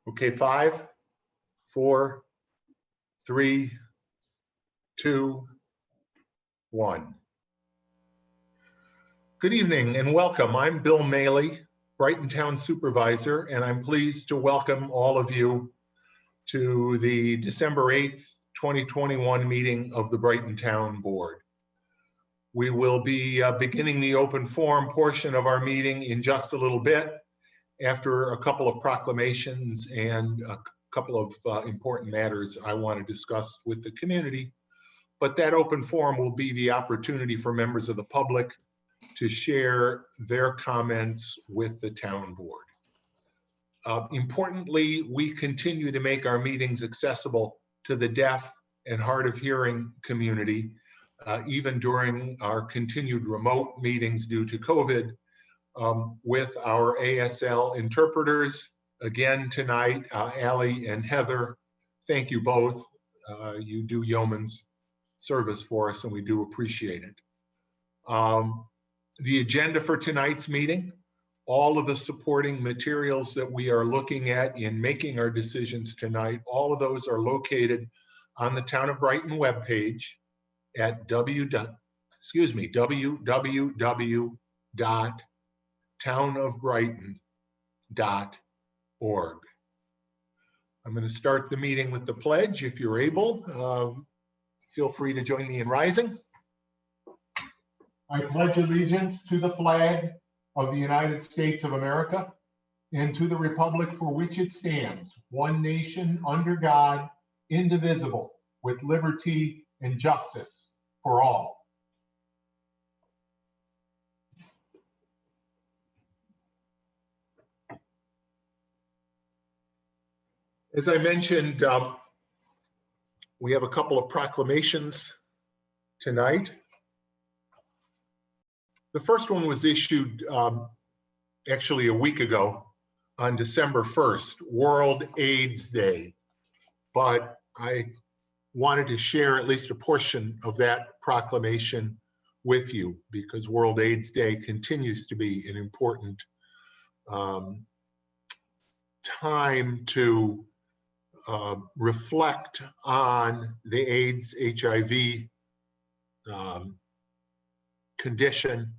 Okay, 5, 4, 3, 2, 1. Good evening and welcome. I'm Bill Maley, Brighton Town Supervisor, and I'm pleased to welcome all of you to the December 8th, 2021 meeting of the Brighton Town Board. We will be beginning the open forum portion of our meeting in just a little bit after a couple of proclamations and a couple of important matters I want to discuss with the community. But that open forum will be the opportunity for members of the public to share their comments with the town board. Importantly, we continue to make our meetings accessible to the deaf and hard of hearing community, even during our continued remote meetings due to COVID, with our ASL interpreters. Again tonight, Allie and Heather, thank you both. You do yeoman's service for us and we do appreciate it. The agenda for tonight's meeting, all of the supporting materials that we are looking at in making our decisions tonight, all of those are located on the Town of Brighton webpage at www.townofbrighton.org. I'm going to start the meeting with the pledge. If you're able, feel free to join me in rising. I pledge allegiance to the flag of the United States of America and to the republic for which it stands, one nation under God, indivisible, with liberty and justice for all. As I mentioned, we have a couple of proclamations tonight. The first one was issued actually a week ago on December 1st, World AIDS Day. But I wanted to share at least a portion of that proclamation with you because World AIDS Day continues to be an important time to reflect on the AIDS HIV condition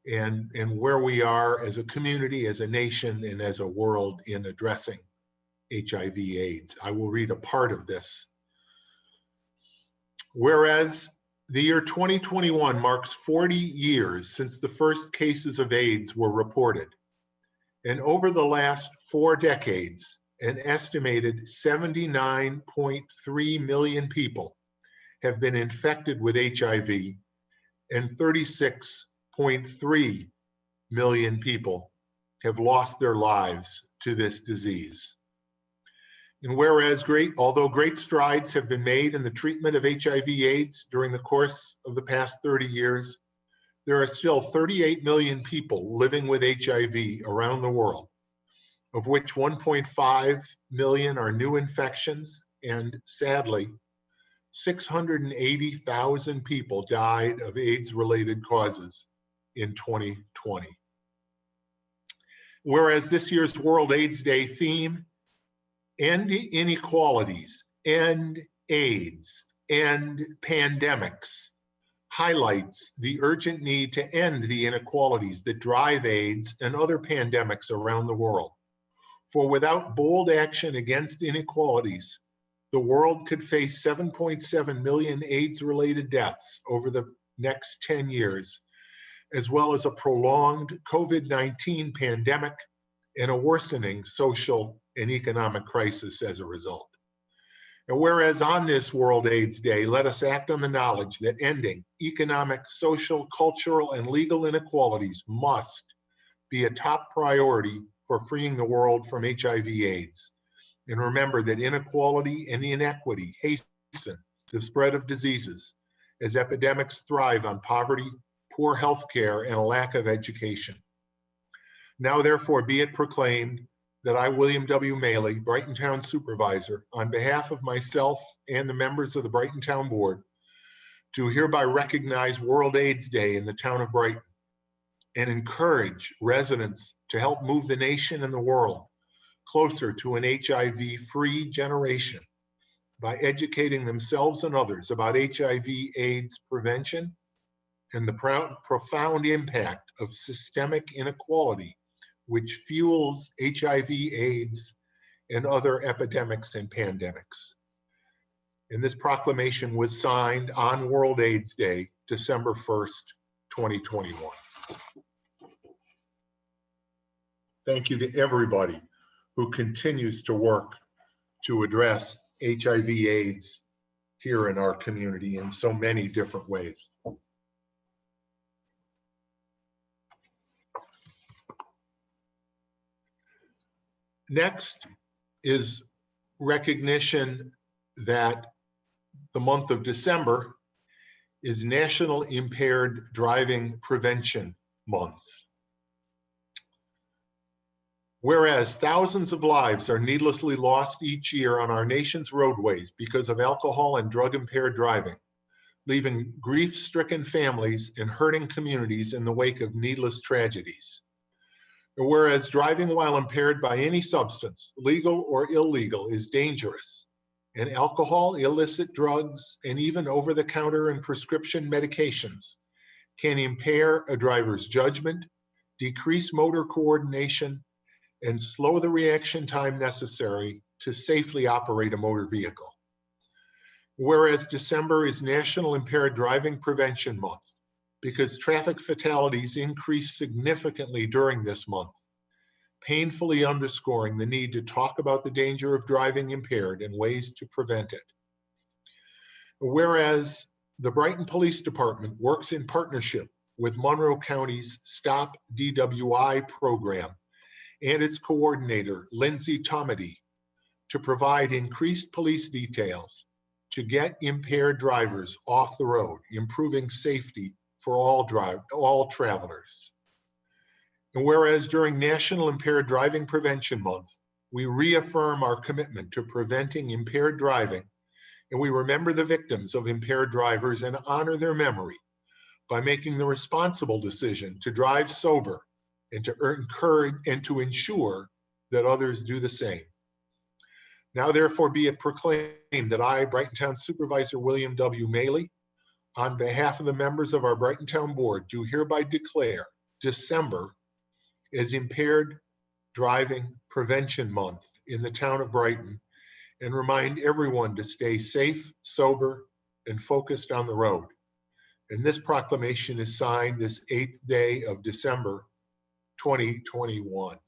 and where we are as a community, as a nation, and as a world in addressing HIV/AIDS. I will read a part of this. Whereas the year 2021 marks 40 years since the first cases of AIDS were reported, and over the last 4 decades, an estimated 79.3 million people have been infected with HIV, and 36.3 million people have lost their lives to this disease. And whereas although great strides have been made in the treatment of HIV/AIDS during the course of the past 30 years, there are still 38 million people living with HIV around the world, of which 1.5 million are new infections, and sadly, 680,000 people died of AIDS-related causes in 2020. Whereas this year's World AIDS Day theme, End Inequalities, End AIDS, End Pandemics, highlights the urgent need to end the inequalities that drive AIDS and other pandemics around the world. For without bold action against inequalities, the world could face 7.7 million AIDS-related deaths over the next 10 years, as well as a prolonged COVID-19 pandemic and a worsening social and economic crisis as a result. And whereas on this World AIDS Day, let us act on the knowledge that ending economic, social, cultural, and legal inequalities must be a top priority for freeing the world from HIV/AIDS. And remember that inequality and inequity hasten the spread of diseases as epidemics thrive on poverty, poor health care, and a lack of education. Now therefore be it proclaimed that I, William W. Maley, Brighton Town Supervisor, on behalf of myself and the members of the Brighton Town Board, do hereby recognize World AIDS Day in the town of Brighton and encourage residents to help move the nation and the world closer to an HIV-free generation by educating themselves and others about HIV/AIDS prevention and the profound impact of systemic inequality, which fuels HIV/AIDS and other epidemics and pandemics. And this proclamation was signed on World AIDS Day, December 1st, 2021. Thank you to everybody who continues to work to address HIV/AIDS here in our community in so many different ways. Next is recognition that the month of December is National Impaired Driving Prevention Month. Whereas thousands of lives are needlessly lost each year on our nation's roadways because of alcohol and drug-impaired driving, leaving grief-stricken families and hurting communities in the wake of needless tragedies. Whereas driving while impaired by any substance, legal or illegal, is dangerous, and alcohol, illicit drugs, and even over-the-counter and prescription medications can impair a driver's judgment, decrease motor coordination, and slow the reaction time necessary to safely operate a motor vehicle. Whereas December is National Impaired Driving Prevention Month, because traffic fatalities increase significantly during this month, painfully underscoring the need to talk about the danger of driving impaired and ways to prevent it. Whereas the Brighton Police Department works in partnership with Monroe County's Stop DWI program and its coordinator, Lindsay Tomedy, to provide increased police details to get impaired drivers off the road, improving safety for all travelers. And whereas during National Impaired Driving Prevention Month, we reaffirm our commitment to preventing impaired driving, and we remember the victims of impaired drivers and honor their memory by making the responsible decision to drive sober and to encourage and to ensure that others do the same. Now therefore be it proclaimed that I, Brighton Town Supervisor William W. Maley, on behalf of the members of our Brighton Town Board, do hereby declare December as Impaired Driving Prevention Month in the town of Brighton, and remind everyone to stay safe, sober, and focused on the road. And this proclamation is signed this 8th day of December, 2021.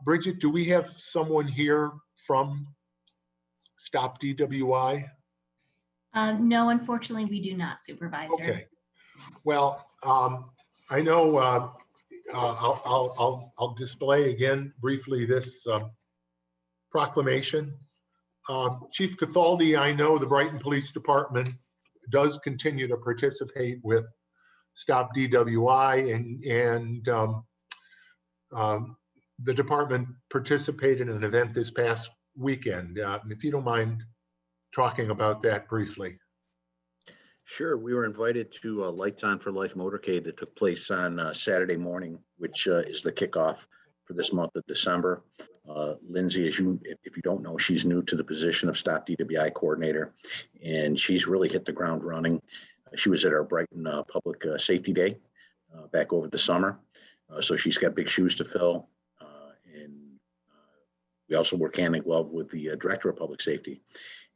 Bridget, do we have someone here from Stop DWI? No, unfortunately, we do not, Supervisor. Okay. Well, I know I'll display again briefly this proclamation. Chief Cathaldi, I know the Brighton Police Department does continue to participate with Stop DWI, and the department participated in an event this past weekend. If you don't mind talking about that briefly. Sure. We were invited to Lights On for Life motorcade that took place on Saturday morning, which is the kickoff for this month of December. Lindsay, if you don't know, she's new to the position of Stop DWI coordinator, and she's really hit the ground running. She was at our Brighton Public Safety Day back over the summer, so she's got big shoes to fill. And we also work hand in glove with the Director of Public Safety.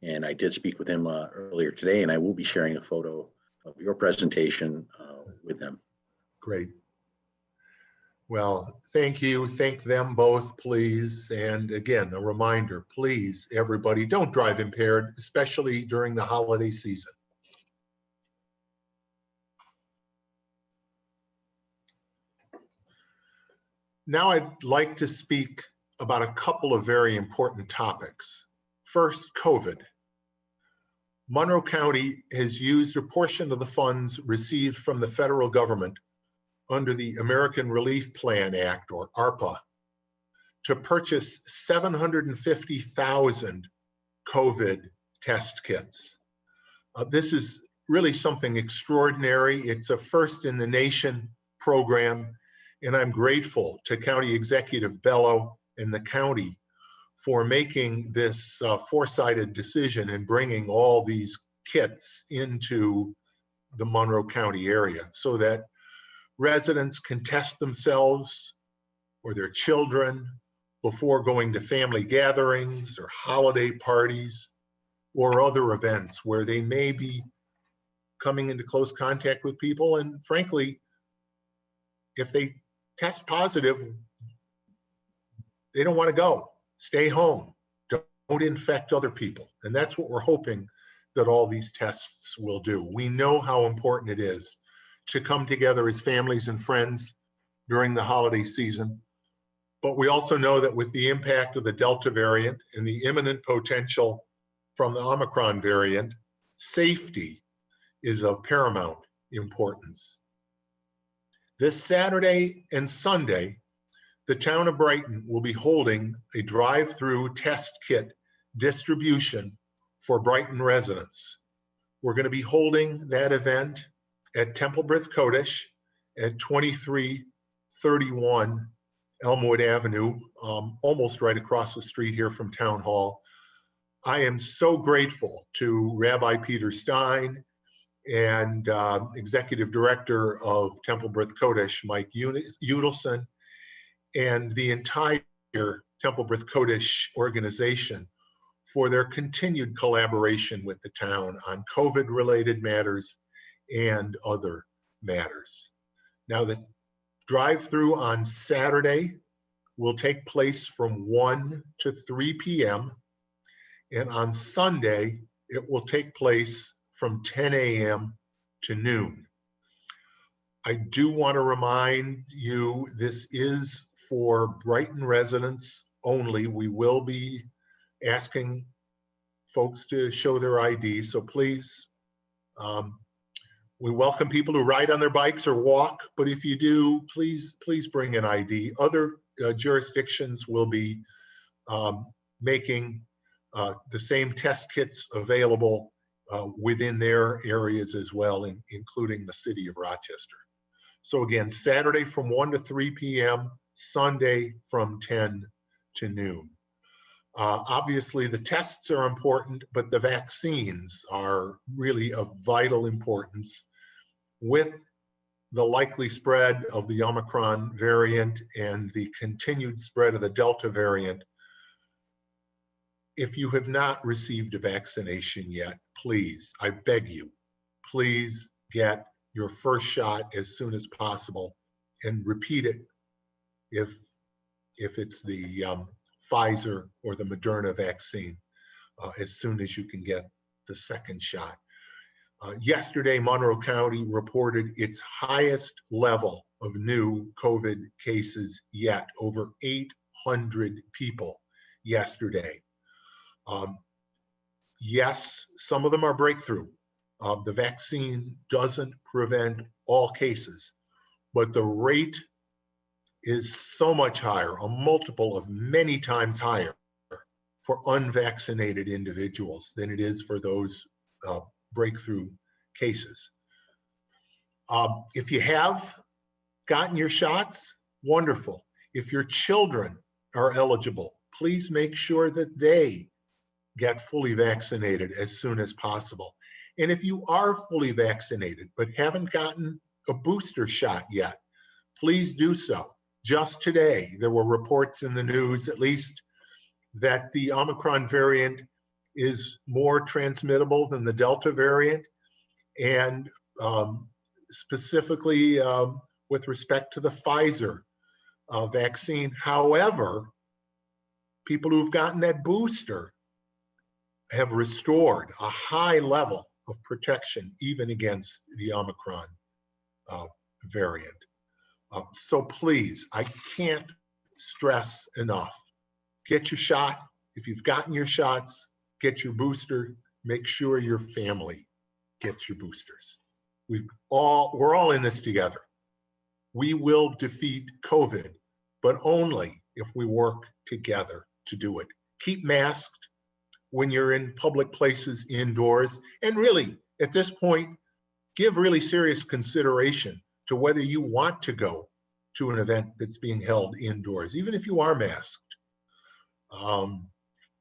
And I did speak with him earlier today, and I will be sharing a photo of your presentation with them. Great. Well, thank you. Thank them both, please. And again, a reminder, please, everybody, don't drive impaired, especially during the holiday season. Now I'd like to speak about a couple of very important topics. First, COVID. Monroe County has used a portion of the funds received from the federal government under the American Relief Plan Act, or ARPA, to purchase 750,000 COVID test kits. This is really something extraordinary. It's a first in the nation program, and I'm grateful to County Executive Bello and the county for making this foresighted decision and bringing all these kits into the Monroe County area so that residents can test themselves or their children before going to family gatherings or holiday parties or other events where they may be coming into close contact with people. And frankly, if they test positive, they don't want to go. Stay home. Don't infect other people. And that's what we're hoping that all these tests will do. We know how important it is to come together as families and friends during the holiday season. But we also know that with the impact of the Delta variant and the imminent potential from the Omicron variant, safety is of paramount importance. This Saturday and Sunday, the town of Brighton will be holding a drive-through test kit distribution for Brighton residents. We're going to be holding that event at Temple-Brith Kodesh at 2331 Elmwood Avenue, almost right across the street here from Town Hall. I am so grateful to Rabbi Peter Stein and Executive Director of Temple-Brith Kodesh, Mike Udelson, and the entire Temple-Brith Kodesh organization for their continued collaboration with the town on COVID-related matters and other matters. Now, the drive-through on Saturday will take place from 1 to 3 p.m. and on Sunday, it will take place from 10 a.m. to noon. I do want to remind you, this is for Brighton residents only. We will be asking folks to show their ID, so please, we welcome people who ride on their bikes or walk, but if you do, please bring an ID. Other jurisdictions will be making the same test kits available within their areas as well, including the city of Rochester. So again, Saturday from 1 to 3 p.m., Sunday from 10 to noon. Obviously, the tests are important, but the vaccines are really of vital importance. With the likely spread of the Omicron variant and the continued spread of the Delta variant, if you have not received a vaccination yet, please, I beg you, please get your first shot as soon as possible and repeat it if it's the Pfizer or the Moderna vaccine as soon as you can get the second shot. Yesterday, Monroe County reported its highest level of new COVID cases yet, over 800 people yesterday. Yes, some of them are breakthrough. The vaccine doesn't prevent all cases, but the rate is so much higher, a multiple of many times higher for unvaccinated individuals than it is for those breakthrough cases. If you have gotten your shots, wonderful. If your children are eligible, please make sure that they get fully vaccinated as soon as possible. And if you are fully vaccinated but haven't gotten a booster shot yet, please do so. Just today, there were reports in the news, at least, that the Omicron variant is more transmittable than the Delta variant, and specifically with respect to the Pfizer vaccine. However, people who've gotten that booster have restored a high level of protection even against the Omicron variant. So please, I can't stress enough, get your shot. If you've gotten your shots, get your booster. Make sure your family gets your boosters. We're all in this together. We will defeat COVID, but only if we work together to do it. Keep masked when you're in public places indoors, and really, at this point, give really serious consideration to whether you want to go to an event that's being held indoors, even if you are masked.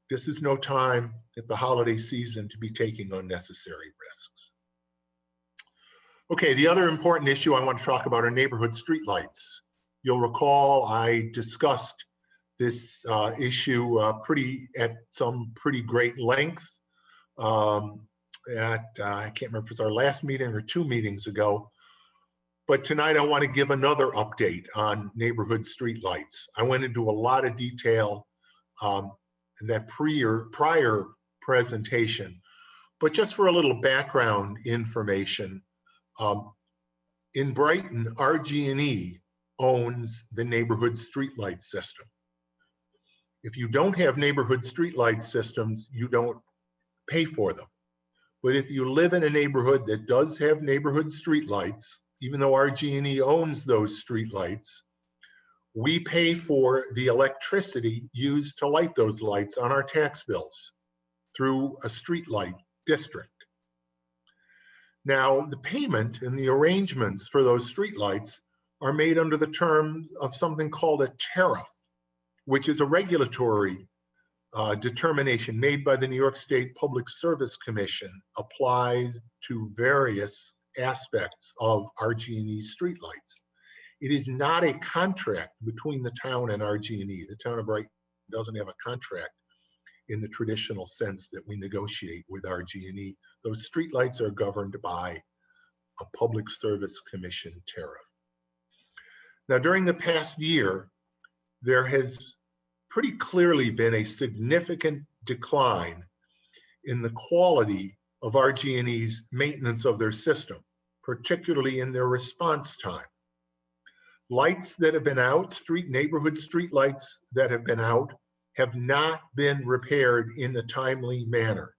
This is no time at the holiday season to be taking unnecessary risks. Okay, the other important issue I want to talk about are neighborhood streetlights. You'll recall I discussed this issue at some pretty great length I can't remember if it's our last meeting or 2 meetings ago. But tonight I want to give another update on neighborhood streetlights. I went into a lot of detail in that prior presentation, but just for a little background information, in Brighton, RG&E owns the neighborhood streetlight system. If you don't have neighborhood streetlight systems, you don't pay for them. But if you live in a neighborhood that does have neighborhood streetlights, even though RG&E owns those streetlights, we pay for the electricity used to light those lights on our tax bills through a streetlight district. Now, the payment and the arrangements for those streetlights are made under the terms of something called a tariff, which is a regulatory determination made by the New York State Public Service Commission, applies to various aspects of RG&E streetlights. It is not a contract between the town and RG&E. The town of Brighton doesn't have a contract in the traditional sense that we negotiate with RG&E. Those streetlights are governed by a Public Service Commission tariff. Now, during the past year, there has pretty clearly been a significant decline in the quality of RG&E's maintenance of their system, particularly in their response time. Lights that have been out, neighborhood street lights that have been out, have not been repaired in a timely manner.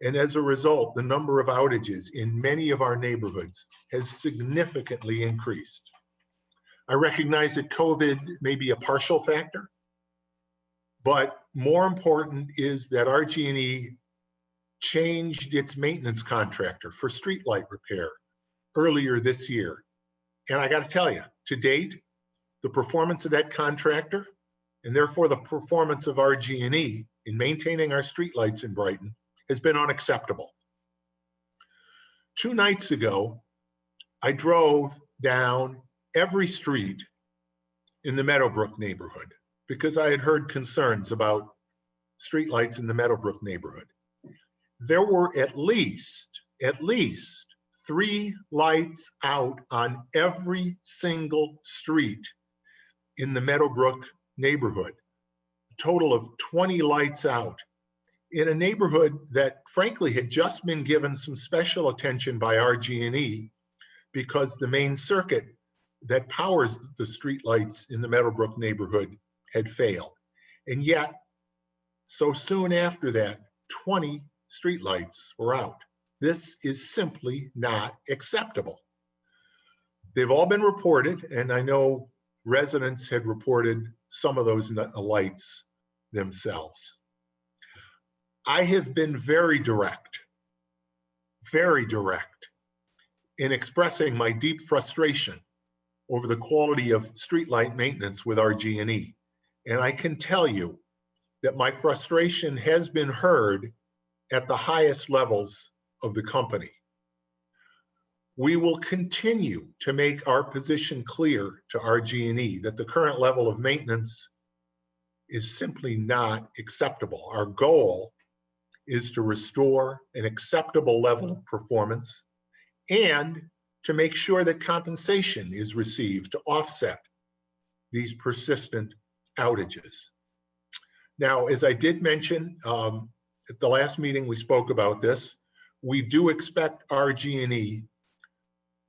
And as a result, the number of outages in many of our neighborhoods has significantly increased. I recognize that COVID may be a partial factor, but more important is that RG&E changed its maintenance contractor for streetlight repair earlier this year. And I got to tell you, to date, the performance of that contractor, and therefore the performance of RG&E in maintaining our streetlights in Brighton, has been unacceptable. 2 nights ago, I drove down every street in the Meadowbrook neighborhood because I had heard concerns about streetlights in the Meadowbrook neighborhood. There were at least 3 lights out on every single street in the Meadowbrook neighborhood, a total of 20 lights out in a neighborhood that frankly had just been given some special attention by RG&E because the main circuit that powers the street lights in the Meadowbrook neighborhood had failed. And yet, so soon after that, 20 street lights were out. This is simply not acceptable. They've all been reported, and I know residents had reported some of those lights themselves. I have been very direct in expressing my deep frustration over the quality of streetlight maintenance with RG&E. And I can tell you that my frustration has been heard at the highest levels of the company. We will continue to make our position clear to RG&E that the current level of maintenance is simply not acceptable. Our goal is to restore an acceptable level of performance and to make sure that compensation is received to offset these persistent outages. Now, as I did mention at the last meeting, we spoke about this. We do expect RG&E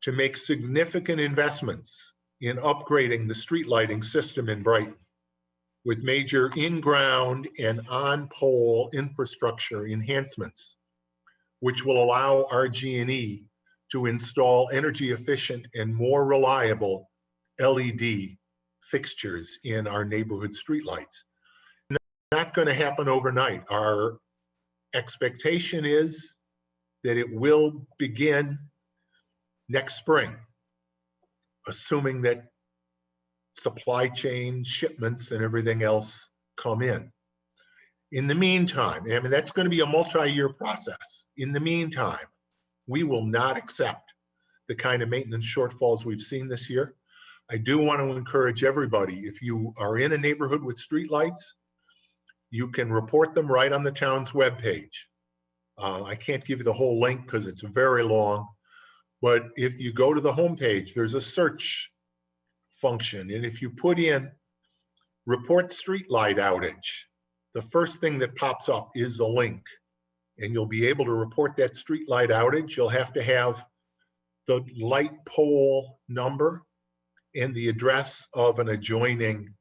to make significant investments in upgrading the street lighting system in Brighton with major in-ground and on-pole infrastructure enhancements, which will allow RG&E to install energy efficient and more reliable LED fixtures in our neighborhood streetlights. Not going to happen overnight. Our expectation is that it will begin next spring, assuming that supply chain shipments and everything else come in. In the meantime, I mean, that's going to be a multi-year process. In the meantime, we will not accept the kind of maintenance shortfalls we've seen this year. I do want to encourage everybody, if you are in a neighborhood with streetlights, you can report them right on the town's webpage. I can't give you the whole link because it's very long, but if you go to the homepage, there's a search function. And if you put in report streetlight outage, the first thing that pops up is a link, and you'll be able to report that streetlight outage. You'll have to have the light pole number and the address of an adjoining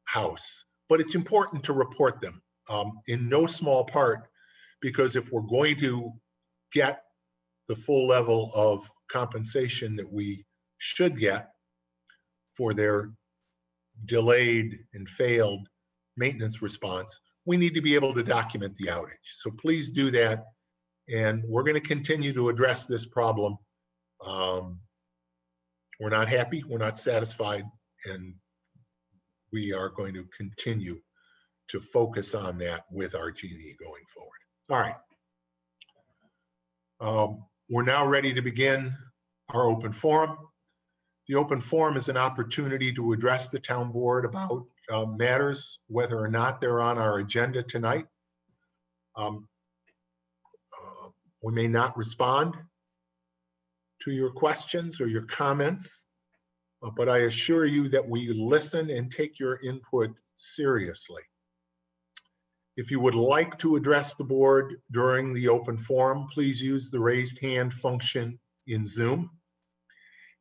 house. But it's important to report them in no small part, because if we're going to get the full level of compensation that we should get for their delayed and failed maintenance response, we need to be able to document the outage. So please do that. And we're going to continue to address this problem. We're not happy, we're not satisfied, and we are going to continue to focus on that with our G&E going forward. All right. We're now ready to begin our open forum. The open forum is an opportunity to address the town board about matters, whether or not they're on our agenda tonight. We may not respond to your questions or your comments, but I assure you that we listen and take your input seriously. If you would like to address the board during the open forum, please use the raised hand function in Zoom.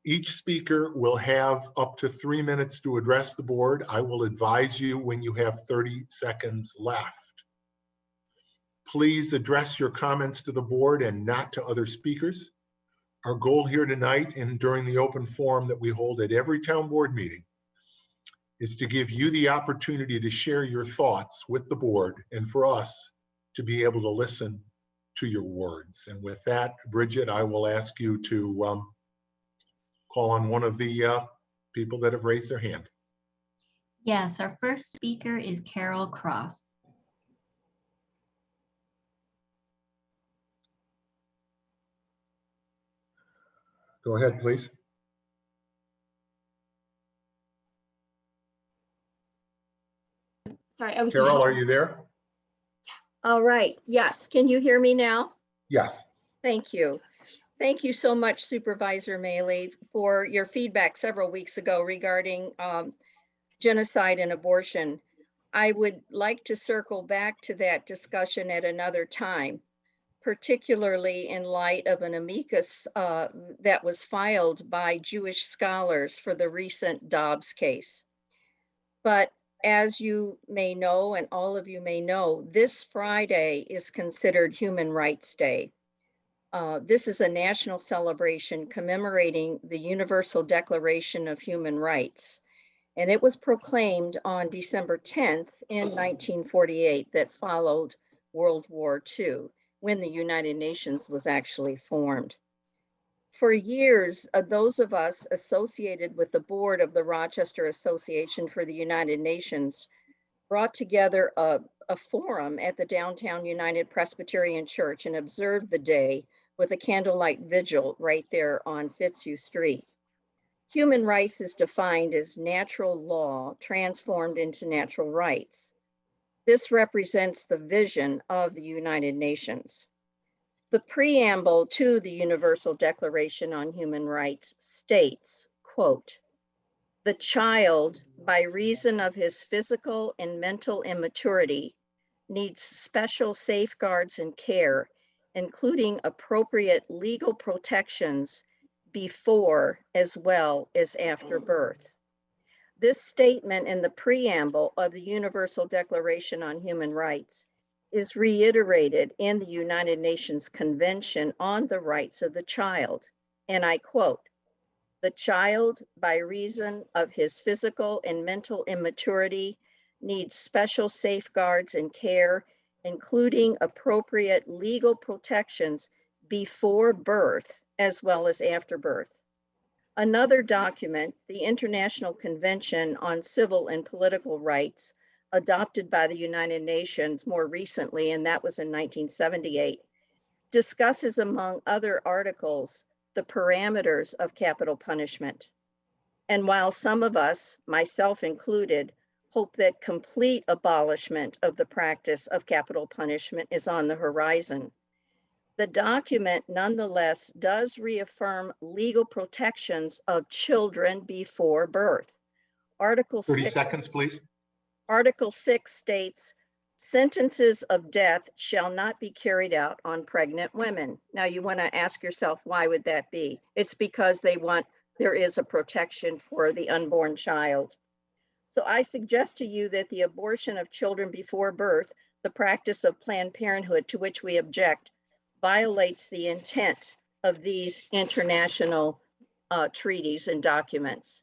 Each speaker will have up to 3 minutes to address the board. I will advise you when you have 30 seconds left. Please address your comments to the board and not to other speakers. Our goal here tonight and during the open forum that we hold at every town board meeting is to give you the opportunity to share your thoughts with the board and for us to be able to listen to your words. And with that, Bridget, I will ask you to call on one of the people that have raised their hand. Yes, our first speaker is Carol Cross. Go ahead, please. Sorry, I was. Carol, are you there? All right. Yes. Can you hear me now? Yes. Thank you. Thank you so much, Supervisor Maley, for your feedback several weeks ago regarding genocide and abortion. I would like to circle back to that discussion at another time, particularly in light of an amicus that was filed by Jewish scholars for the recent Dobbs case. But as you may know, and all of you may know, this Friday is considered Human Rights Day. This is a national celebration commemorating the Universal Declaration of Human Rights. And it was proclaimed on December 10th in 1948 that followed World War II, when the United Nations was actually formed. For years, those of us associated with the board of the Rochester Association for the United Nations brought together a forum at the downtown United Presbyterian Church and observed the day with a candlelight vigil right there on Fitzhugh Street. Human rights is defined as natural law transformed into natural rights. This represents the vision of the United Nations. The preamble to the Universal Declaration on Human Rights states, quote, "The child, by reason of his physical and mental immaturity, needs special safeguards and care, including appropriate legal protections before as well as after birth." This statement in the preamble of the Universal Declaration on Human Rights is reiterated in the United Nations Convention on the Rights of the Child. And I quote, "The child, by reason of his physical and mental immaturity, needs special safeguards and care, including appropriate legal protections before birth as well as after birth." Another document, the International Convention on Civil and Political Rights adopted by the United Nations more recently, and that was in 1978, discusses, among other articles, the parameters of capital punishment. And while some of us, myself included, hope that complete abolishment of the practice of capital punishment is on the horizon, the document nonetheless does reaffirm legal protections of children before birth. Article 30 6, seconds, please. Article 6 states, sentences of death shall not be carried out on pregnant women. Now you want to ask yourself, why would that be? It's because there is a protection for the unborn child. So I suggest to you that the abortion of children before birth, the practice of Planned Parenthood to which we object, violates the intent of these international treaties and documents.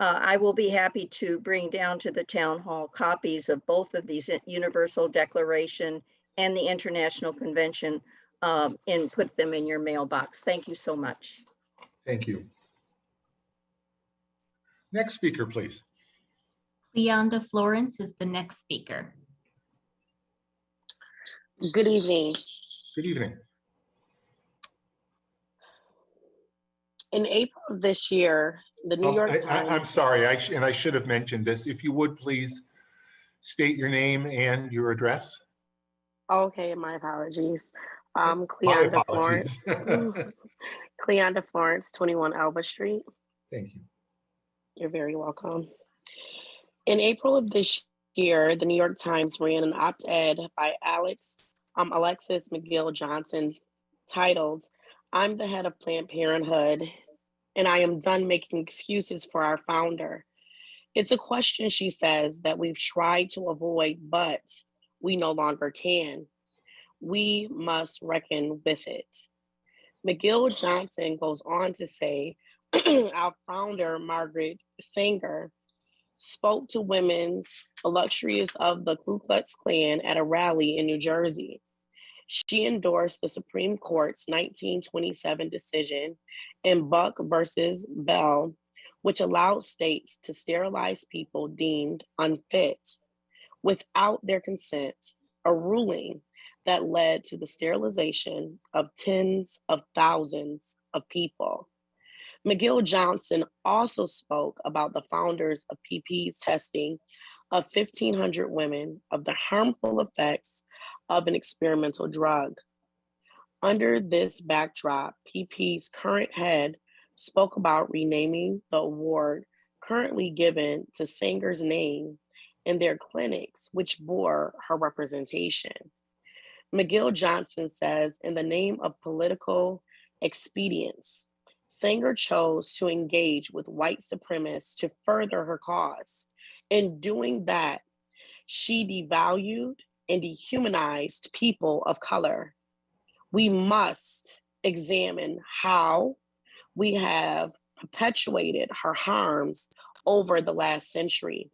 I will be happy to bring down to the town hall copies of both of these Universal Declaration and the International Convention and put them in your mailbox. Thank you so much. Thank you. Next speaker, please. Leonda Florence is the next speaker. Good evening. Good evening. In April of this year, the New York I'm Times. sorry, I should have mentioned this. If you would please state your name and your address. Okay, my apologies. My Cleonda apologies. Florence. Cleonda Florence, 21 Alba Street. Thank you. You're very welcome. In April of this year, the New York Times ran an op-ed by Alexis McGill Johnson titled, "I'm the head of Planned Parenthood, and I am done making excuses for our founder. It's a question," she says, "that we've tried to avoid, but we no longer can. We must reckon with it." McGill Johnson goes on to say, our founder, Margaret Sanger, spoke to women's illustrious of the Ku Klux Klan at a rally in New Jersey. She endorsed the Supreme Court's 1927 decision in Buck versus Bell, which allowed states to sterilize people deemed unfit without their consent, a ruling that led to the sterilization of tens of thousands of people. McGill Johnson also spoke about the founders of PP's testing of 1,500 women of the harmful effects of an experimental drug. Under this backdrop, PP's current head spoke about renaming the award currently given to Sanger's name in their clinics, which bore her representation. McGill Johnson says, in the name of political expedience, Sanger chose to engage with white supremacists to further her cause. In doing that, she devalued and dehumanized people of color. We must examine how we have perpetuated her harms over the last century.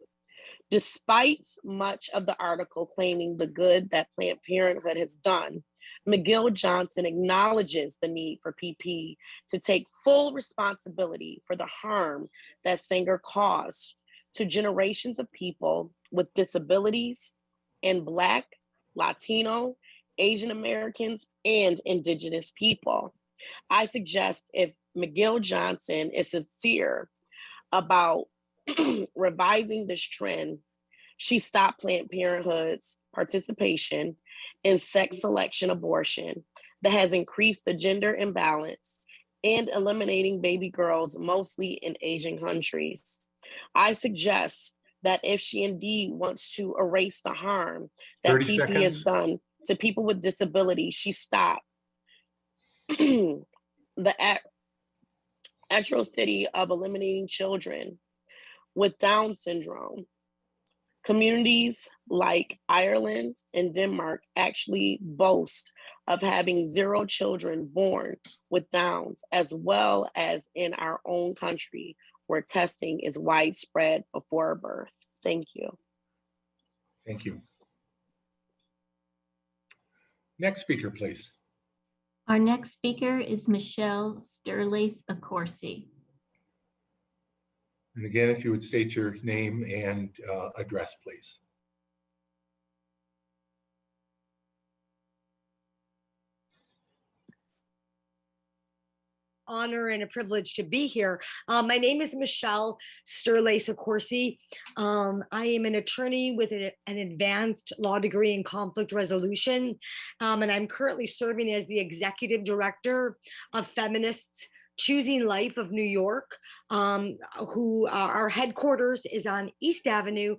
Despite much of the article claiming the good that Planned Parenthood has done, McGill Johnson acknowledges the need for PP to take full responsibility for the harm that Sanger caused to generations of people with disabilities and Black, Latino, Asian Americans, and Indigenous people. I suggest if McGill Johnson is sincere about revising this trend, she stopped Planned Parenthood's participation in sex selection abortion that has increased the gender imbalance and eliminating baby girls, mostly in Asian countries. I suggest that if she indeed wants to erase the harm that 30 PP seconds. has done to people with disabilities, she stopped the atrocity of eliminating children with Down syndrome. Communities like Ireland and Denmark actually boast of having 0 children born with Downs, as well as in our own country, where testing is widespread before birth. Thank you. Thank you. Next speaker, please. Our next speaker is Michelle Sterlace Accorsi. And again, if you would state your name and address, please. honor and a privilege to be here. My name is Michelle Sterlace-Accorsi. I am an attorney with an advanced law degree in conflict resolution, and I'm currently serving as the executive director of Feminists Choosing Life of New York, who our headquarters is on East Avenue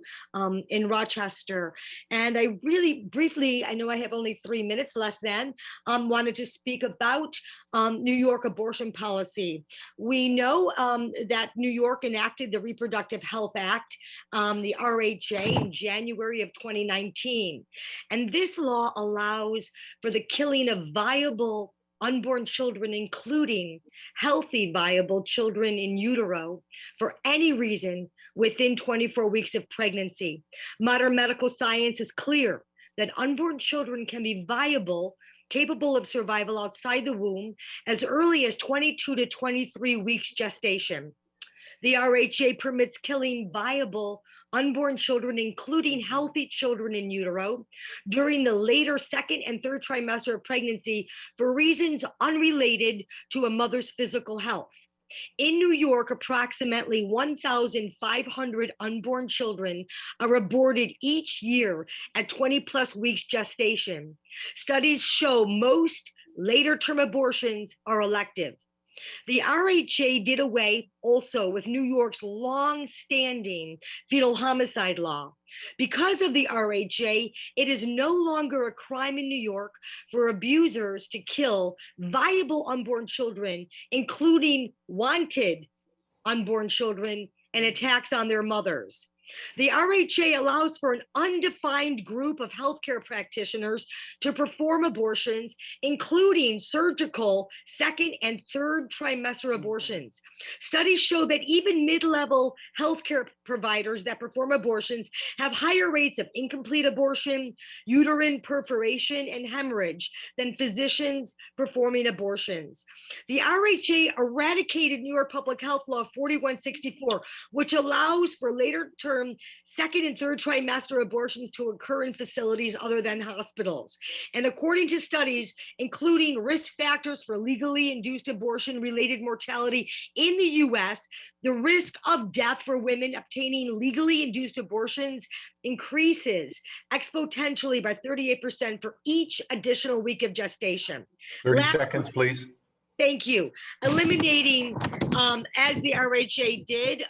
in Rochester. And I really briefly, I know I have only 3 minutes less than, wanted to speak about New York abortion policy. We know that New York enacted the Reproductive Health Act, the RHA, in January of 2019. And this law allows for the killing of viable unborn children, including healthy, viable children in utero, for any reason within 24 weeks of pregnancy. Modern medical science is clear that unborn children can be viable, capable of survival outside the womb as early as 22 to 23 weeks gestation. The RHA permits killing viable unborn children, including healthy children in utero, during the later second and third trimester of pregnancy for reasons unrelated to a mother's physical health. In New York, approximately 1,500 unborn children are aborted each year at 20+ weeks gestation. Studies show most later term abortions are elective. The RHA did away also with New York's long-standing fetal homicide law. Because of the RHA, it is no longer a crime in New York for abusers to kill viable unborn children, including wanted unborn children, and attacks on their mothers. The RHA allows for an undefined group of healthcare practitioners to perform abortions, including surgical second and third trimester abortions. Studies show that even mid-level healthcare providers that perform abortions have higher rates of incomplete abortion, uterine perforation, and hemorrhage than physicians performing abortions. The RHA eradicated New York Public Health Law 4164, which allows for later term second and third trimester abortions to occur in facilities other than hospitals. And according to studies, including risk factors for legally induced abortion related mortality in the US, the risk of death for women obtaining legally induced abortions increases exponentially by 38% for each additional week of gestation. 30 seconds, please. Thank you. Eliminating, as the RHA did,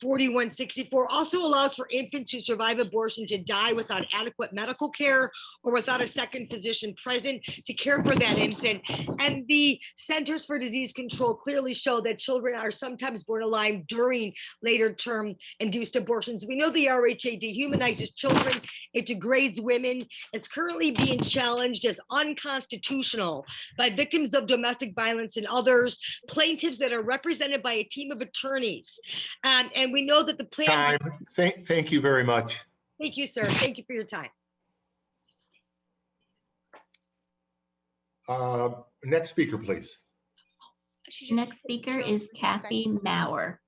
4164 also allows for infants who survive abortion to die without adequate medical care or without a second physician present to care for that infant. And the Centers for Disease Control clearly show that children are sometimes born alive during later term induced abortions. We know the RHA dehumanizes children, it degrades women. It's currently being challenged as unconstitutional by victims of domestic violence and others, plaintiffs that are represented by a team of attorneys. And we know that the plan— Time. Thank you very much. Thank you, sir. Thank you for your time. Next speaker, please. Next speaker is Kathy Maurer.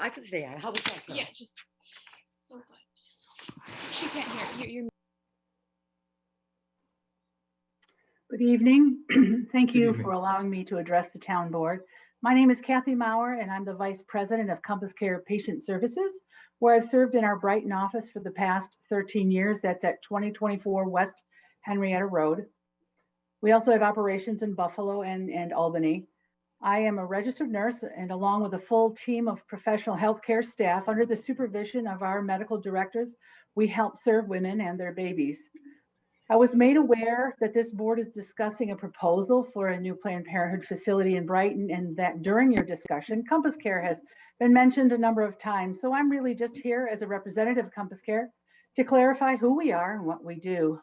I can stay on. How was that? Yeah, just so good. She can't hear. You're Good evening. Thank you Good evening. for allowing me to address the town board. My name is Kathy Maurer, and I'm the Vice President of Compass Care Patient Services, where I've served in our Brighton office for the past 13 years. That's at 2024 West Henrietta Road. We also have operations in Buffalo and Albany. I am a registered nurse, and along with a full team of professional healthcare staff under the supervision of our medical directors, we help serve women and their babies. I was made aware that this board is discussing a proposal for a new Planned Parenthood facility in Brighton, and that during your discussion, Compass Care has been mentioned a number of times. So I'm really just here as a representative of Compass Care to clarify who we are and what we do.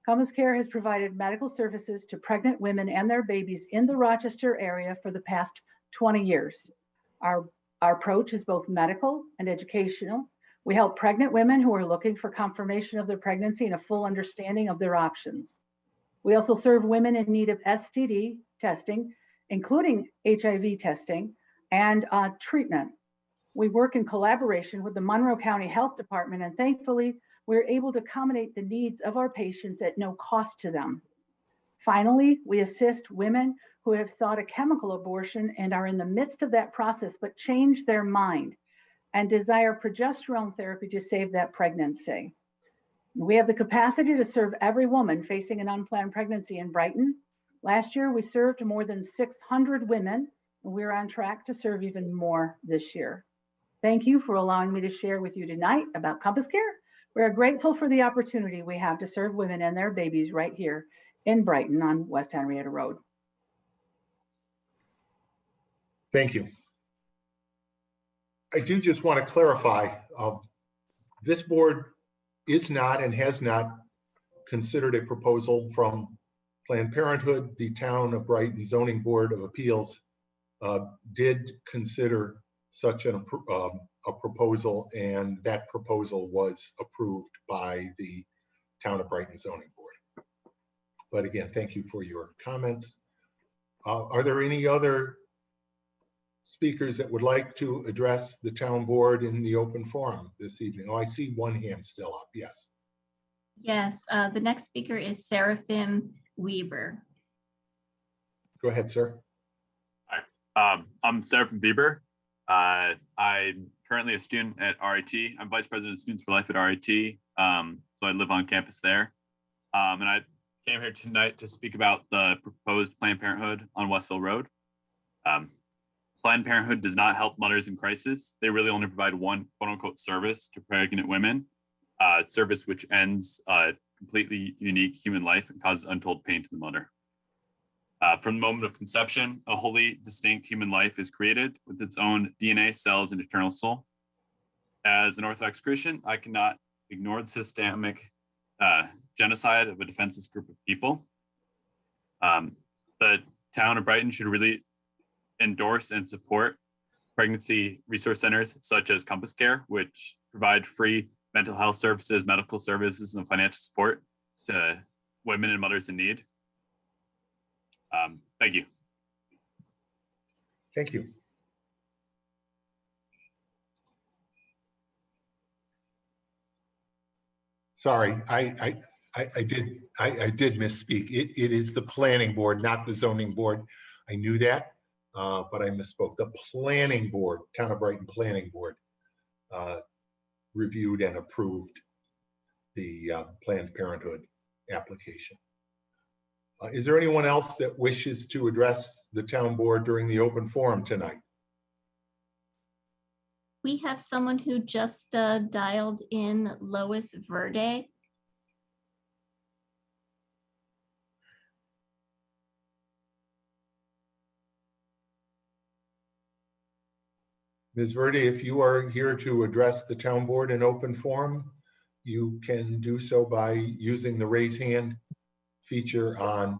Compass Care has provided medical services to pregnant women and their babies in the Rochester area for the past 20 years. Our approach is both medical and educational. We help pregnant women who are looking for confirmation of their pregnancy and a full understanding of their options. We also serve women in need of STD testing, including HIV testing and treatment. We work in collaboration with the Monroe County Health Department, and thankfully, we're able to accommodate the needs of our patients at no cost to them. Finally, we assist women who have sought a chemical abortion and are in the midst of that process, but change their mind and desire progesterone therapy to save that pregnancy. We have the capacity to serve every woman facing an unplanned pregnancy in Brighton. Last year, we served more than 600 women, and we're on track to serve even more this year. Thank you for allowing me to share with you tonight about Compass Care. We are grateful for the opportunity we have to serve women and their babies right here in Brighton on West Henrietta Road. Thank you. I do just want to clarify, this board is not and has not considered a proposal from Planned Parenthood. The Town of Brighton Zoning Board of Appeals did consider such a proposal, and that proposal was approved by the Town of Brighton Zoning Board. But again, thank you for your comments. Are there any other speakers that would like to address the town board in the open forum this evening? Oh, I see one hand still up. Yes. Yes, the next speaker is Seraphim Weber. Go ahead, sir. Hi, I'm Seraphim Weber. I'm currently a student at RIT. I'm Vice President of Students for Life at RIT. So I live on campus there. And I came here tonight to speak about the proposed Planned Parenthood on Westville Road. Planned Parenthood does not help mothers in crisis. They really only provide one quote unquote service to pregnant women, service which ends a completely unique human life and causes untold pain to the mother. From the moment of conception, a wholly distinct human life is created with its own DNA, cells, and eternal soul. As an Orthodox Christian, I cannot ignore the systemic genocide of a defenseless group of people. The town of Brighton should really endorse and support pregnancy resource centers such as Compass Care, which provide free mental health services, medical services, and financial support to women and mothers in need. Thank you. Thank you. Sorry, I did misspeak. It is the planning board, not the zoning board. I knew that, but I misspoke. The planning board, Town of Brighton Planning Board, reviewed and approved the Planned Parenthood application. Is there anyone else that wishes to address the town board during the open forum tonight? We have someone who just dialed in, Lois Verde. Ms. Verde, if you are here to address the town board in open forum, you can do so by using the raise hand feature on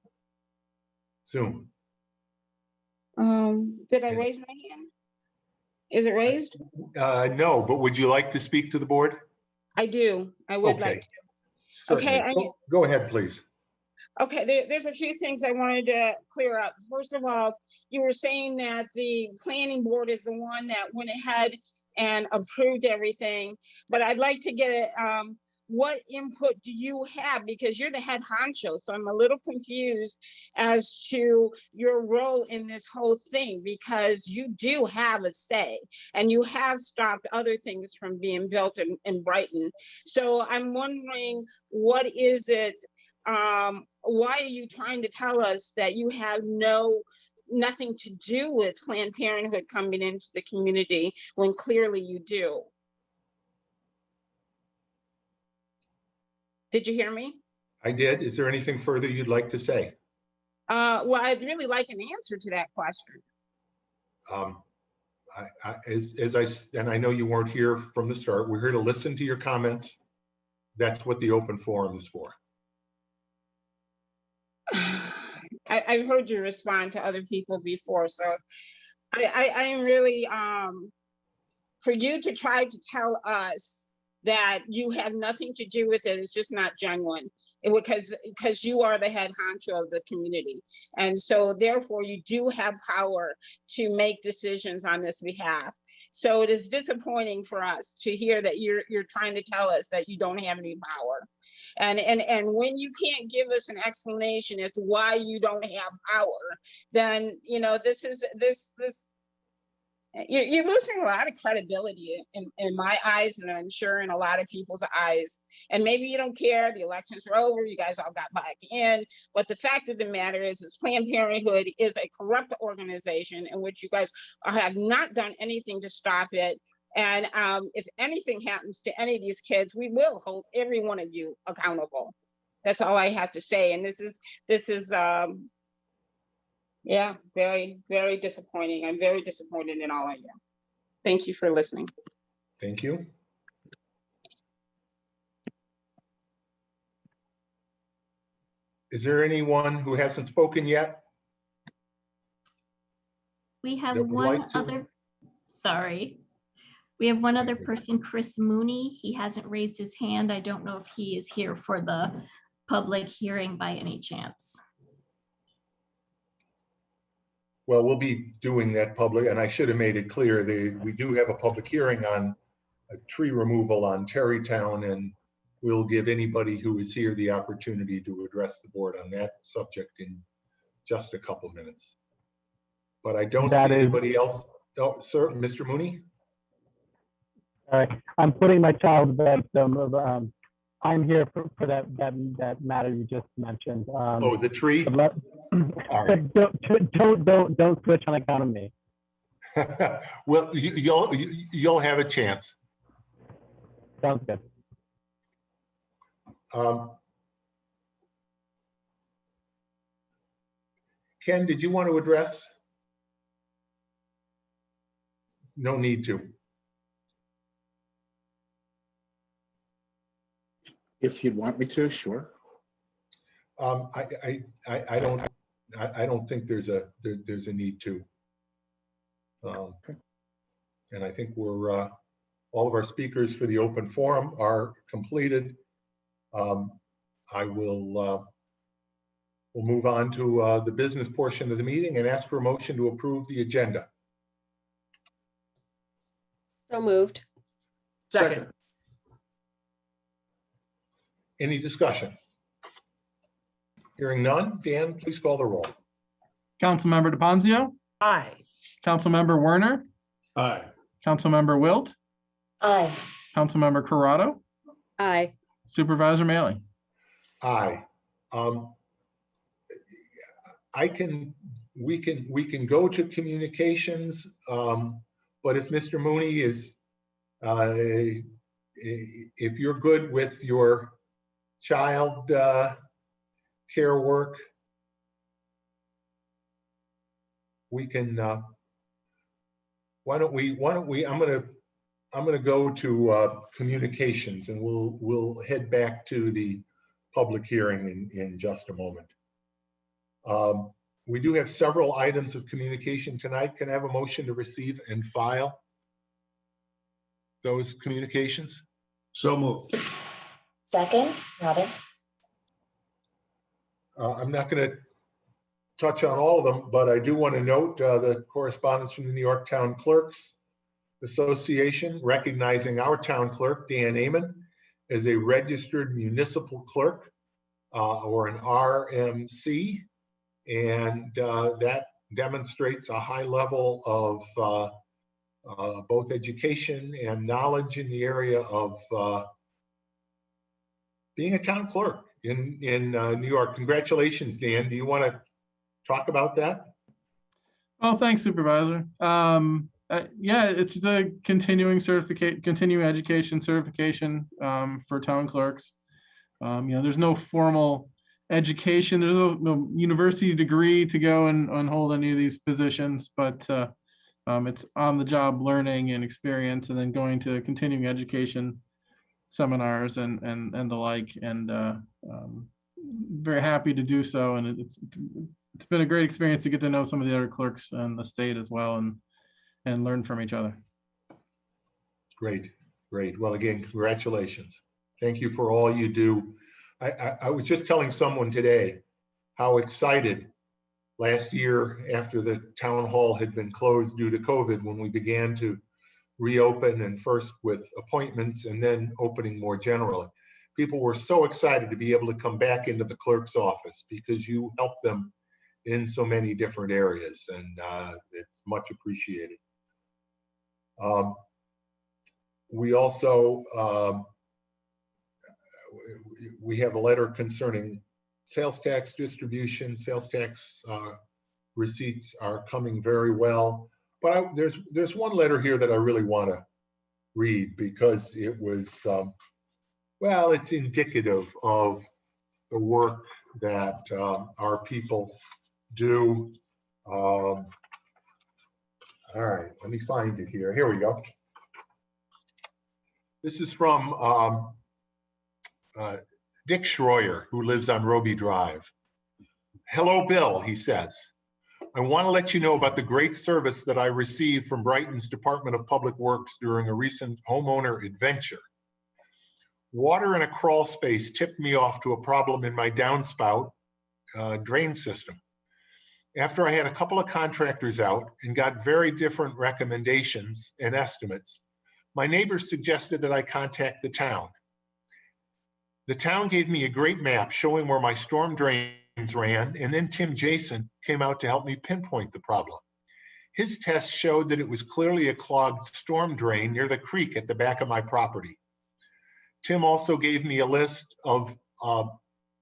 Zoom. Did I raise my hand? Is it raised? No, but would you like to speak to the board? I do. I would like to. Certainly. Okay, Go ahead, please. Okay, there's a few things I wanted to clear up. First of all, you were saying that the planning board is the one that went ahead and approved everything, but I'd like to get what input do you have? Because you're the head honcho, so I'm a little confused as to your role in this whole thing, because you do have a say and you have stopped other things from being built in Brighton. So I'm wondering, what is it? Why are you trying to tell us that you have nothing to do with Planned Parenthood coming into the community when clearly you do? Did you hear me? I did. Is there anything further you'd like to say? Well, I'd really like an answer to that question. And I know you weren't here from the start. We're here to listen to your comments. That's what the open forum is for. I've heard you respond to other people before, so I am really, for you to try to tell us that you have nothing to do with it is just not genuine, because you are the head honcho of the community. And so therefore you do have power to make decisions on this behalf. So it is disappointing for us to hear that you're trying to tell us that you don't have any power. And when you can't give us an explanation as to why you don't have power, then, you know, you're losing a lot of credibility in my eyes, and I'm sure in a lot of people's eyes. And maybe you don't care, the elections are over, you guys all got back in. But the fact of the matter is Planned Parenthood is a corrupt organization in which you guys have not done anything to stop it. And if anything happens to any of these kids, we will hold every one of you accountable. That's all I have to say. And this is yeah, very, very disappointing. I'm very disappointed in all of you. Thank you for listening. Thank you. Is there anyone who hasn't spoken yet? We have That would one like to? other, sorry. We have one other person, Chris Mooney. He hasn't raised his hand. I don't know if he is here for the public hearing by any chance. Well, we'll be doing that public, and I should have made it clear, we do have a public hearing on a tree removal on Terrytown, and we'll give anybody who is here the opportunity to address the board on that subject in just a couple minutes. But I don't see anybody else. Oh, sir, Mr. Mooney? I'm putting my child to bed, so I'm here for that matter you just mentioned. Oh, the tree? All right. Don't switch on account of me. Well, you'll have a chance. Sounds good. Ken, did you want to address? No need to. If you'd want me to, sure. I don't think there's a need to. And I think we're all of our speakers for the open forum are completed. We'll move on to the business portion of the meeting and ask for a motion to approve the agenda. So moved. Second. Any discussion? Hearing none, Dan, please call the roll. Councilmember DePonzio. Aye. Councilmember Werner. Aye. Councilmember Wilt. Aye. Councilmember Corrado. Aye. Supervisor Maley. Aye. We can go to communications, but if Mr. Mooney is, if you're good with your child care work, we can. Why don't we? I'm gonna go to communications, and we'll head back to the public hearing in just a moment. We do have several items of communication tonight. Can I have a motion to receive and file those communications? So moved. Second, Robin. I'm not going to touch on all of them, but I do want to note the correspondence from the New York Town Clerks Association recognizing our town clerk, Dan Ayman, as a registered municipal clerk or an RMC. And that demonstrates a high level of both education and knowledge in the area of being a town clerk in New York. Congratulations, Dan. Do you want to talk about that? Oh, thanks, Supervisor. Yeah, it's the continuing education certification for town clerks. There's no formal education, there's no university degree to go and hold any of these positions, but it's on the job learning and experience, and then going to continuing education seminars and the like, and very happy to do so. And it's been a great experience to get to know some of the other clerks in the state as well, and learn from each other. Great. Well, again, congratulations. Thank you for all you do. I was just telling someone today how excited last year, after the town hall had been closed due to COVID, when we began to reopen, and first with appointments and then opening more generally. people were so excited to be able to come back into the clerk's office because you help them in so many different areas, and it's much appreciated. We also, we have a letter concerning sales tax distribution. Sales tax receipts are coming very well. But there's one letter here that I really want to read because it was, well, it's indicative of the work that our people do. All right, let me find it here. Here we go. This is from Dick Schroyer, who lives on Roby Drive. Hello, Bill, he says. I want to let you know about the great service that I received from Brighton's Department of Public Works during a recent homeowner adventure. Water in a crawl space tipped me off to a problem in my downspout drain system. After I had a couple of contractors out and got very different recommendations and estimates, my neighbors suggested that I contact the town. The town gave me a great map showing where my storm drains ran, and then Tim Jason came out to help me pinpoint the problem. His test showed that it was clearly a clogged storm drain near the creek at the back of my property. Tim also gave me a list of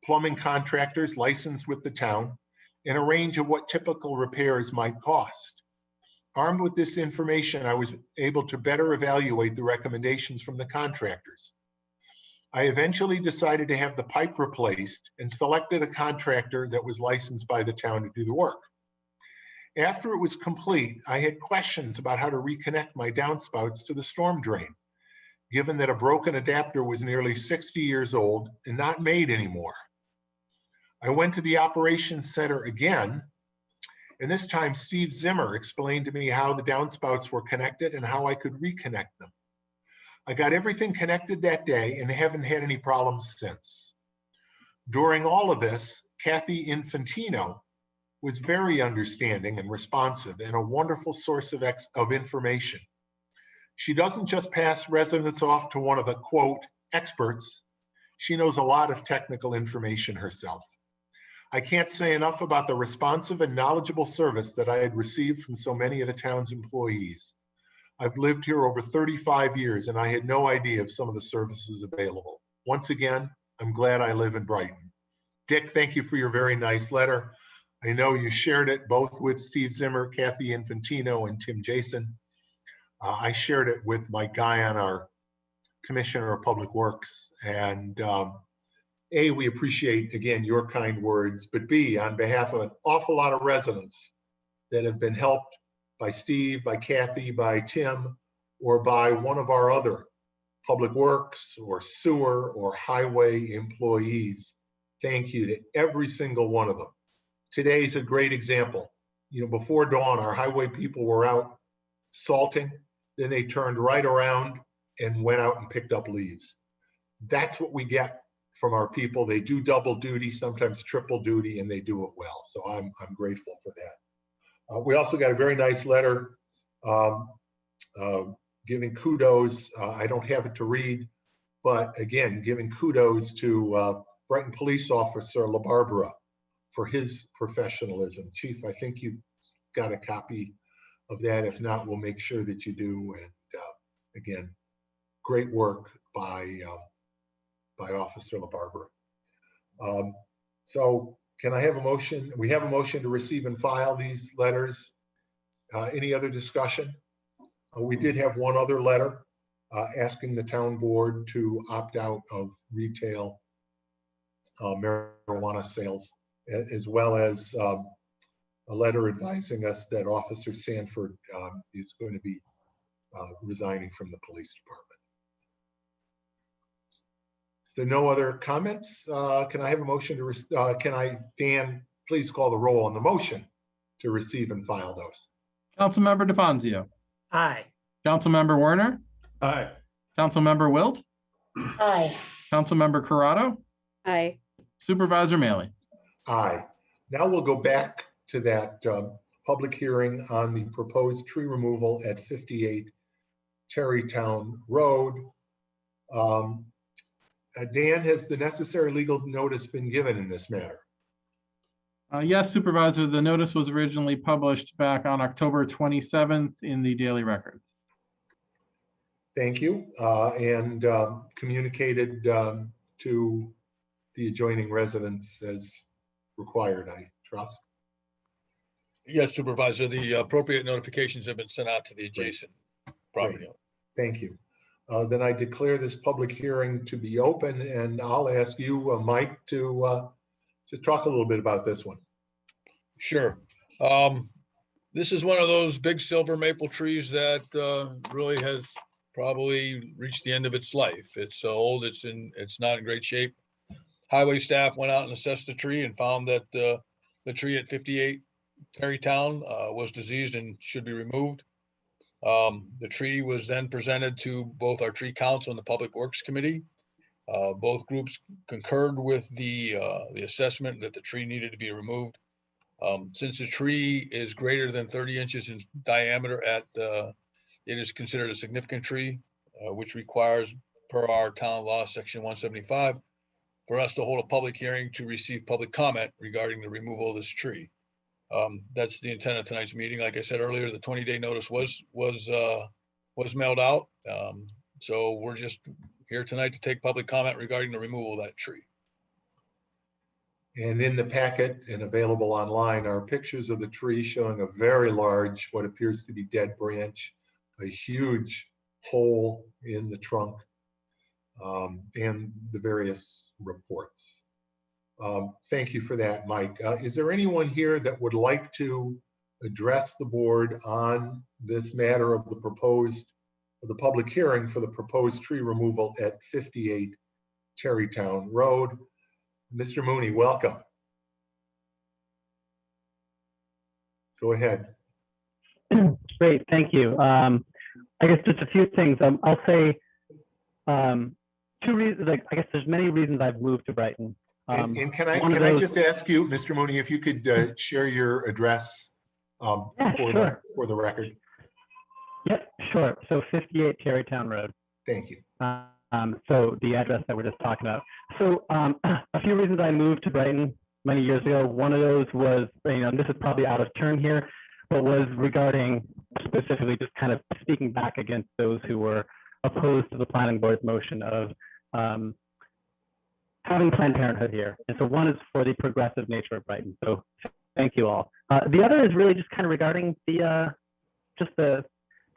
plumbing contractors licensed with the town and a range of what typical repairs might cost. Armed with this information, I was able to better evaluate the recommendations from the contractors. I eventually decided to have the pipe replaced and selected a contractor that was licensed by the town to do the work. After it was complete, I had questions about how to reconnect my downspouts to the storm drain, given that a broken adapter was nearly 60 years old and not made anymore. I went to the operations center again, and this time Steve Zimmer explained to me how the downspouts were connected and how I could reconnect them. I got everything connected that day and haven't had any problems since. During all of this, Kathy Infantino was very understanding and responsive and a wonderful source of information. She doesn't just pass residents off to one of the, quote, experts. She knows a lot of technical information herself. I can't say enough about the responsive and knowledgeable service that I had received from so many of the town's employees. I've lived here over 35 years and I had no idea of some of the services available. Once again, I'm glad I live in Brighton. Dick, thank you for your very nice letter. I know you shared it both with Steve Zimmer, Kathy Infantino, and Tim Jason. I shared it with my guy on our Commissioner of Public Works. And A, we appreciate, again, your kind words, but B, on behalf of an awful lot of residents that have been helped by Steve, by Kathy, by Tim, or by one of our other Public Works or sewer or highway employees. Thank you to every single one of them. Today's a great example. You know, before dawn, our highway people were out salting, then they turned right around and went out and picked up leaves. That's what we get from our people. They do double duty, sometimes triple duty, and they do it well. So I'm grateful for that. We also got a very nice letter giving kudos. I don't have it to read, but again, giving kudos to Brighton Police Officer LaBarbera for his professionalism. Chief, I think you got a copy of that. If not, we'll make sure that you do. And again, great work by Officer LaBarbera. So can I have a motion? We have a motion to receive and file these letters. Any other discussion? We did have one other letter asking the town board to opt out of retail marijuana sales, as well as a letter advising us that Officer Sanford is going to be resigning from the police department. If there are no other comments, can I have a motion to, Dan, please call the roll on the motion to receive and file those. Councilmember DeFazio. Aye. Councilmember Werner. Aye. Councilmember Wilt. Aye. Councilmember Corrado. Aye. Supervisor Maley. Aye. Now we'll go back to that public hearing on the proposed tree removal at 58 Terrytown Road. Dan, has the necessary legal notice been given in this matter? Yes, Supervisor, the notice was originally published back on October 27th in the Daily Record. Thank you, and communicated to the adjoining residents as required, I trust. Yes, Supervisor, the appropriate notifications have been sent out to the adjacent property owner. Thank you. Then I declare this public hearing to be open, and I'll ask you, Mike, to just talk a little bit about this one. Sure. This is one of those big silver maple trees that really has probably reached the end of its life. It's old, it's not in great shape. Highway staff went out and assessed the tree and found that the tree at 58 Terrytown was diseased and should be removed. The tree was then presented to both our tree council and the Public Works Committee. Both groups concurred with the assessment that the tree needed to be removed. Since the tree is greater than 30 inches in diameter it is considered a significant tree, which requires, per our town law, section 175, for us to hold a public hearing to receive public comment regarding the removal of this tree. That's the intent of tonight's meeting. Like I said earlier, the 20-day notice was mailed out. So we're just here tonight to take public comment regarding the removal of that tree. And in the packet and available online are pictures of the tree showing a very large, what appears to be dead branch, a huge hole in the trunk, and the various reports. Thank you for that, Mike. Is there anyone here that would like to address the board on this matter of the public hearing for the proposed tree removal at 58 Terrytown Road? Mr. Mooney, welcome. Go ahead. Great, thank you. I guess just a few things. I'll say two reasons. I guess there's many reasons I've moved to Brighton. And can I just ask you, Mr. Mooney, if you could share your address sure. for the record? Yep, sure. So 58 Terrytown Road. Thank you. So the address that we're just talking about. So a few reasons I moved to Brighton many years ago. One of those was, this is probably out of turn here, but was regarding specifically just kind of speaking back against those who were opposed to the planning board's motion of having Planned Parenthood here. And so one is for the progressive nature of Brighton. So thank you all. The other is really just kind of regarding the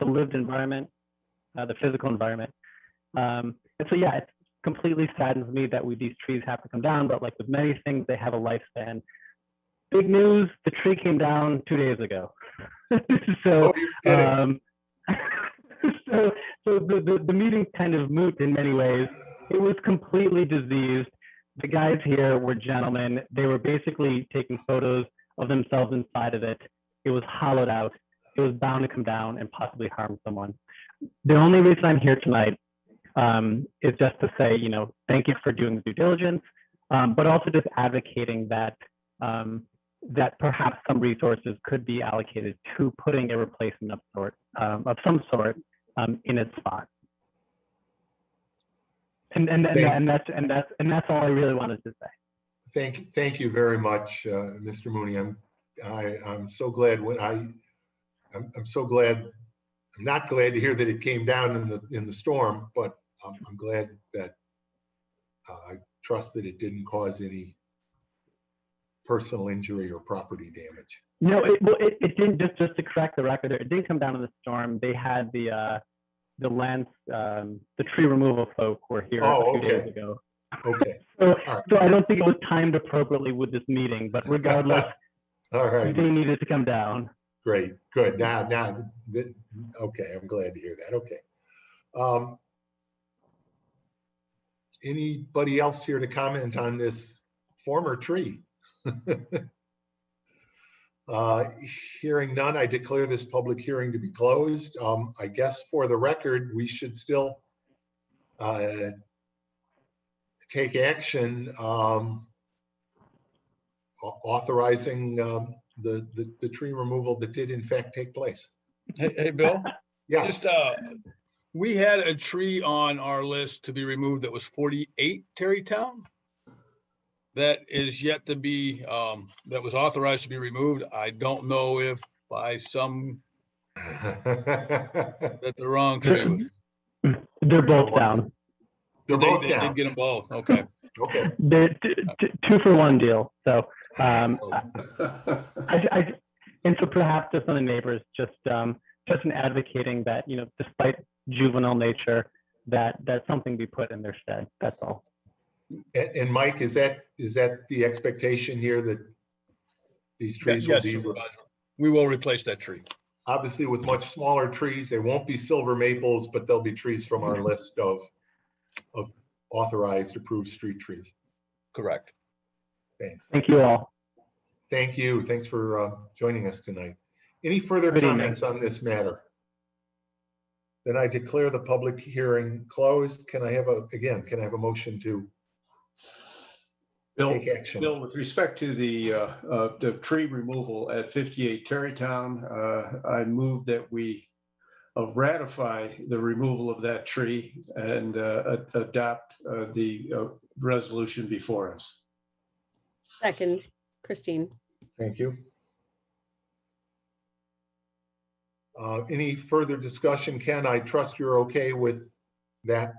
lived environment, the physical environment. And so, yeah, it completely saddens me that these trees have to come down, but like with many things, they have a lifespan. Big news, the tree came down 2 days ago. So, so the meeting kind of moot in many ways. It was completely diseased. The guys here were gentlemen. They were basically taking photos of themselves inside of it. It was hollowed out. It was bound to come down and possibly harm someone. The only reason I'm here tonight is just to say, thank you for doing the due diligence, but also just advocating that that perhaps some resources could be allocated to putting a replacement of some sort in its spot. And that's all I really wanted to say. Thank you very much, Mr. Mooney. I'm so glad I'm so glad. I'm not glad to hear that it came down in the storm, but I'm glad that I trust that it didn't cause any personal injury or property damage. No, it didn't. Just to correct the record, it didn't come down in the storm. They had the tree removal folk were here a few days ago. Okay. So I don't think it was timed appropriately with this meeting, but regardless, all right, they needed to come down. Great, good. Now, okay, I'm glad to hear that. Okay. Anybody else here to comment on this former tree? Hearing none, I declare this public hearing to be closed. I guess for the record, we should still take action authorizing the tree removal that did in fact take place. Hey, Bill? Yes. Just We had a tree on our list to be removed that was 48 Terrytown. That is yet to be, that was authorized to be removed. I don't know if by some, that the wrong tree was. They're both down. They're They both did down. get them both, okay. Okay. They're two for one deal. So, and so perhaps just on the neighbors, just in advocating that, despite juvenile nature, that something be put in their stead. That's all. And Mike, is that the expectation here that these trees will Yes, be Supervisor. We will replace that tree. obviously with much smaller trees? They won't be silver maples, but they'll be trees from our list of authorized approved street trees. Correct. Thanks. Thank you all. Thank you. Thanks for joining us tonight. Any further Good evening. comments on this matter? Then I declare the public hearing closed. Can I have a motion to Bill, take action? Bill, with respect to the tree removal at 58 Terrytown, I move that we ratify the removal of that tree and adopt the resolution before us. Second, Christine. Thank you. Any further discussion? Ken, I trust you're okay with that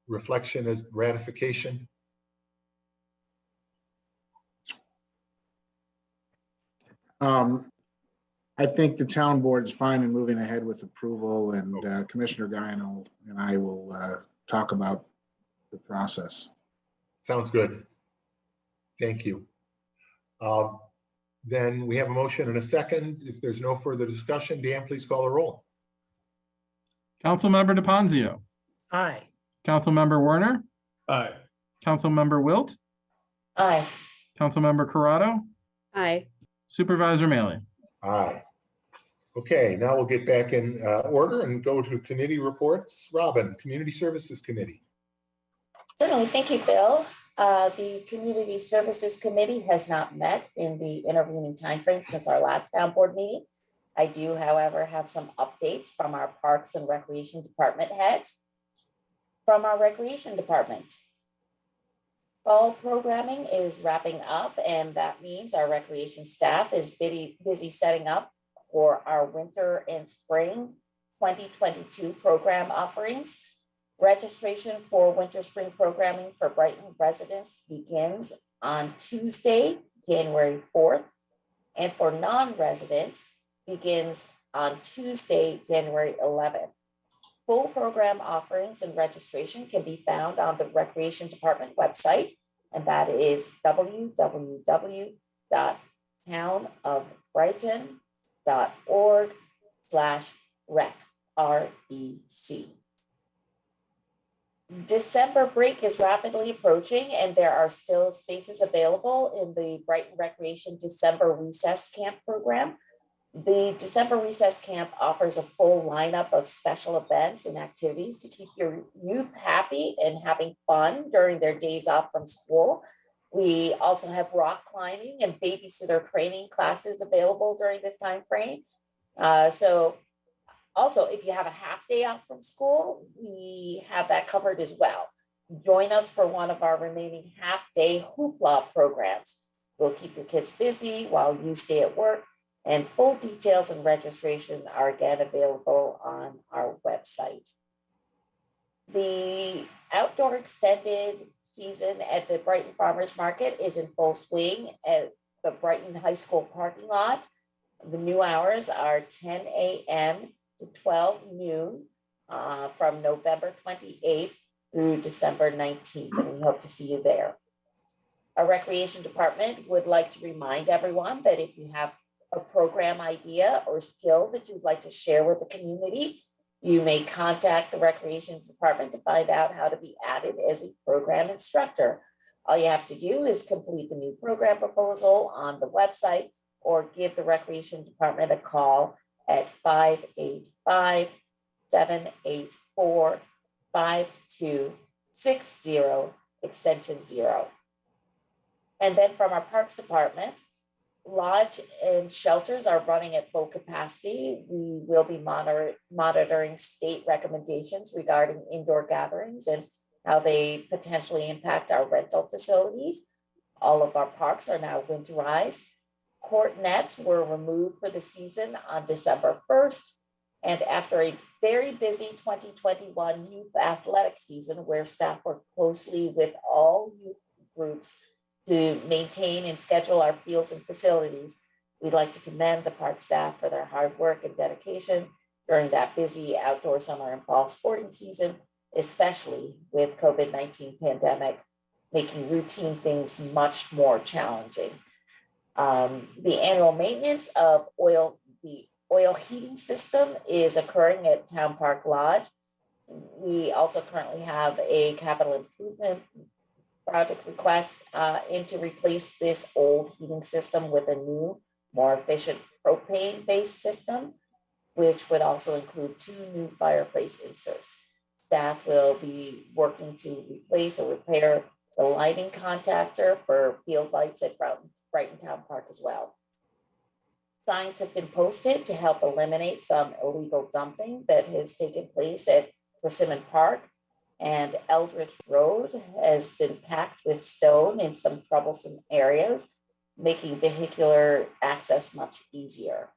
reflection as ratification? I think the town board's fine in moving ahead with approval, and Commissioner Guyon and I will talk about the process. Sounds good. Thank you. Then we have a motion and a second. If there's no further discussion, Dan, please call the roll. Councilmember DePonzio. Aye. Councilmember Werner. Aye. Councilmember Wilt. Aye. Councilmember Corrado. Aye. Supervisor Mealy. Aye. Okay, now we'll get back in order and go to committee reports. Robin, Community Services Committee. Certainly, thank you, Bill. The Community Services Committee has not met in the intervening timeframe since our last town board meeting. I do, however, have some updates from our Parks and Recreation Department heads. From our Recreation Department, fall programming is wrapping up, and that means our recreation staff is busy setting up for our winter and spring 2022 program offerings. Registration for winter spring programming for Brighton residents begins on Tuesday, January 4th, and for non-resident begins on Tuesday, January 11th. Full program offerings and registration can be found on the Recreation Department website, and that is www.townofbrighton.org/rec, REC. December break is rapidly approaching, and there are still spaces available in the Brighton Recreation December Recess Camp program. The December Recess Camp offers a full lineup of special events and activities to keep your youth happy and having fun during their days off from school. We also have rock climbing and babysitter training classes available during this time frame. Also, if you have a half day off from school, we have that covered as well. Join us for one of our remaining half-day hoopla programs. We'll keep your kids busy while you stay at work, and full details and registration are again available on our website. The outdoor extended season at the Brighton Farmers Market is in full swing at the Brighton High School parking lot. The new hours are 10 a.m. to 12 noon from November 28th through December 19th, and we hope to see you there. Our Recreation Department would like to remind everyone that if you have a program idea or skill that you'd like to share with the community, you may contact the Recreation Department to find out how to be added as a program instructor. All you have to do is complete the new program proposal on the website or give the Recreation Department a call at 585-784-5260, extension 0. And then from our Parks Department, Lodge and shelters are running at full capacity. We will be monitoring state recommendations regarding indoor gatherings and how they potentially impact our rental facilities. All of our parks are now winterized. Court nets were removed for the season on December 1st. And after a very busy 2021 youth athletic season where staff worked closely with all youth groups to maintain and schedule our fields and facilities, we'd like to commend the park staff for their hard work and dedication during that busy outdoor summer and fall sporting season, especially with COVID-19 pandemic, making routine things much more challenging. The annual maintenance of the oil heating system is occurring at Town Park Lodge. We also currently have a capital improvement project request in to replace this old heating system with a new, more efficient propane-based system, which would also include 2 new fireplace inserts. Staff will be working to replace or repair the lighting contactor for field lights at Brighton Town Park as well. Signs have been posted to help eliminate some illegal dumping that has taken place at Persimmon Park, and Eldridge Road has been packed with stone in some troublesome areas, making vehicular access much easier.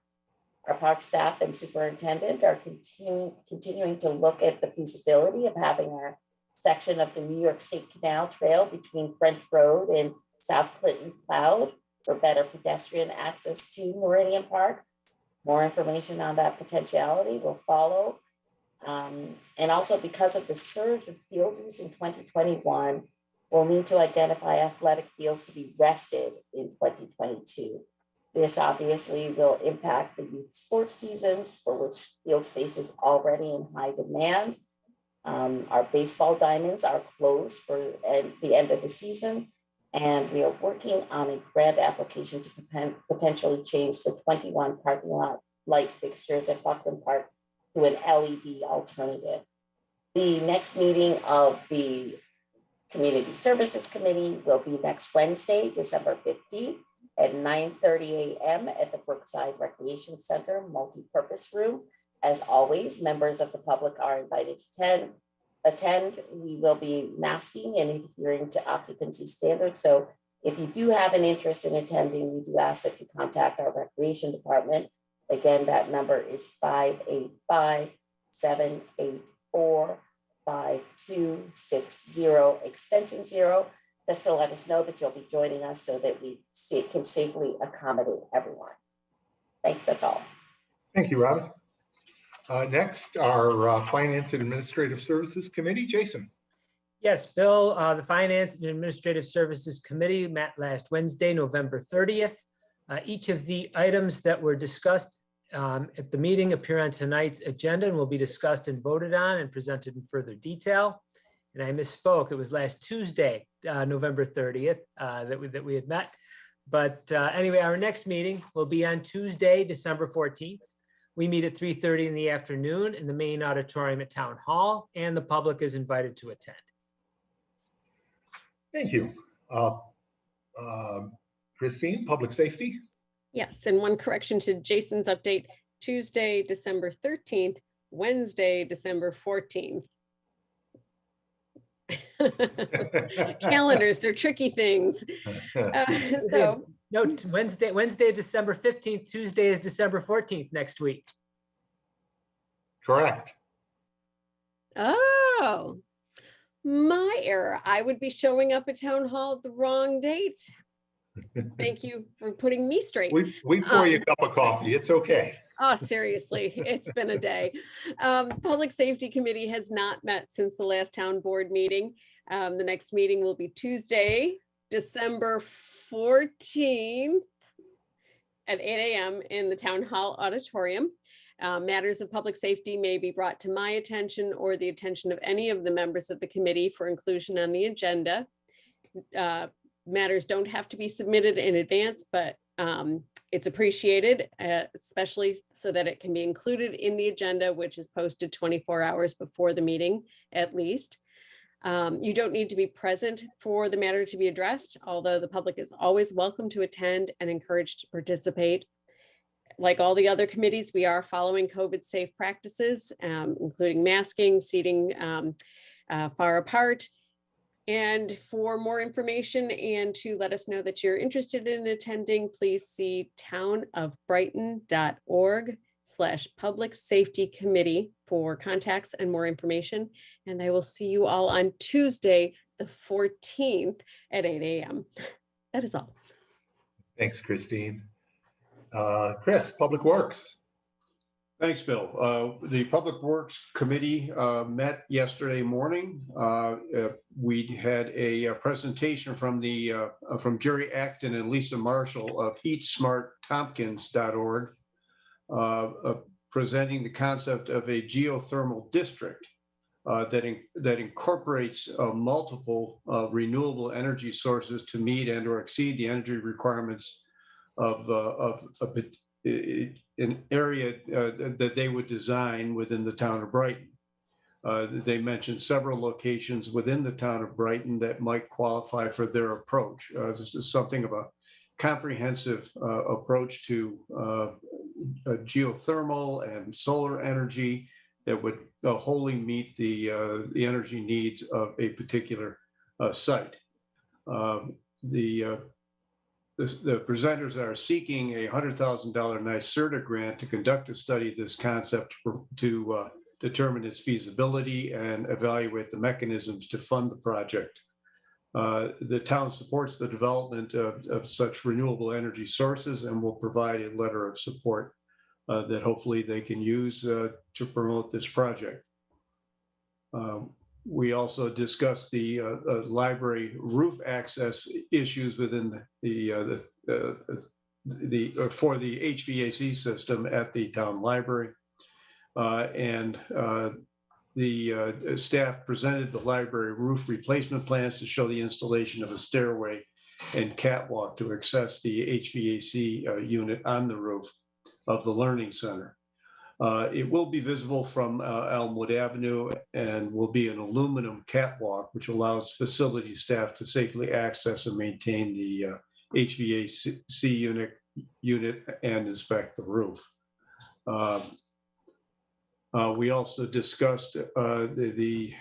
Our park staff and superintendent are continuing to look at the feasibility of having our section of the New York State Canal Trail between French Road and South Clinton plowed for better pedestrian access to Meridian Park. More information on that potentiality will follow. And also because of the surge of field use in 2021, we'll need to identify athletic fields to be rested in 2022. This obviously will impact the youth sports seasons for which field space is already in high demand. Our baseball diamonds are closed for the end of the season, and we are working on a grant application to potentially change the 21 parking lot light fixtures at Buckland Park to an LED alternative. The next meeting of the Community Services Committee will be next Wednesday, December 15th at 9:30 a.m. at the Brookside Recreation Center multi-purpose room. As always, members of the public are invited to attend. We will be masking and adhering to occupancy standards. So if you do have an interest in attending, we do ask that you contact our recreation department. Again, that number is 585-784-5260, extension 0, just to let us know that you'll be joining us so that we can safely accommodate everyone. Thanks, that's all. Thank you, Robin. Next, our Finance and Administrative Services Committee, Jason. Yes, Bill, the Finance and Administrative Services Committee met last Wednesday, November 30th. Each of the items that were discussed at the meeting appear on tonight's agenda and will be discussed and voted on and presented in further detail. And I misspoke, it was last Tuesday, November 30th, that we had met. But anyway, our next meeting will be on Tuesday, December 14th. We meet at 3:30 in the afternoon in the main auditorium at Town Hall, and the public is invited to attend. Thank you. Christine, Public Safety? Yes, and one correction to Jason's update, Tuesday, December 13th, Wednesday, December 14th. Calendars, they're tricky things. No, Wednesday, December 15th, Tuesday is December 14th next week. Correct. Oh, my error. I would be showing up at Town Hall at the wrong date. Thank you for putting me straight. We pour you a cup of coffee. It's okay. Oh, seriously, it's been a day. Public Safety Committee has not met since the last town board meeting. The next meeting will be Tuesday, December 14th at 8 a.m. in the Town Hall Auditorium. Matters of public safety may be brought to my attention or the attention of any of the members of the committee for inclusion on the agenda. Matters don't have to be submitted in advance, but it's appreciated, especially so that it can be included in the agenda, which is posted 24 hours before the meeting at least. You don't need to be present for the matter to be addressed, although the public is always welcome to attend and encouraged to participate. Like all the other committees, we are following COVID safe practices, including masking, seating far apart. And for more information and to let us know that you're interested in attending, please see townofbrighton.org/public safety committee for contacts and more information. And I will see you all on Tuesday, the 14th at 8 a.m. That is all. Thanks, Christine. Chris, Public Works. Thanks, Bill. The Public Works Committee met yesterday morning. We had a presentation from Jerry Acton and Lisa Marshall of heatsmarttompkins.org, presenting the concept of a geothermal district that incorporates multiple renewable energy sources to meet and or exceed the energy requirements of an area that they would design within the town of Brighton. They mentioned several locations within the town of Brighton that might qualify for their approach. This is something of a comprehensive approach to geothermal and solar energy that would wholly meet the energy needs of a particular site. The presenters are seeking a $100,000 NYSERDA grant to conduct a study of this concept to determine its feasibility and evaluate the mechanisms to fund the project. The town supports the development of such renewable energy sources and will provide a letter of support that hopefully they can use to promote this project. We also discussed the library roof access issues within for the HVAC system at the town library. The staff presented the library roof replacement plans to show the installation of a stairway and catwalk to access the HVAC unit on the roof of the Learning Center. It will be visible from Elmwood Avenue and will be an aluminum catwalk, which allows facility staff to safely access and maintain the HVAC unit and inspect the roof. We also discussed the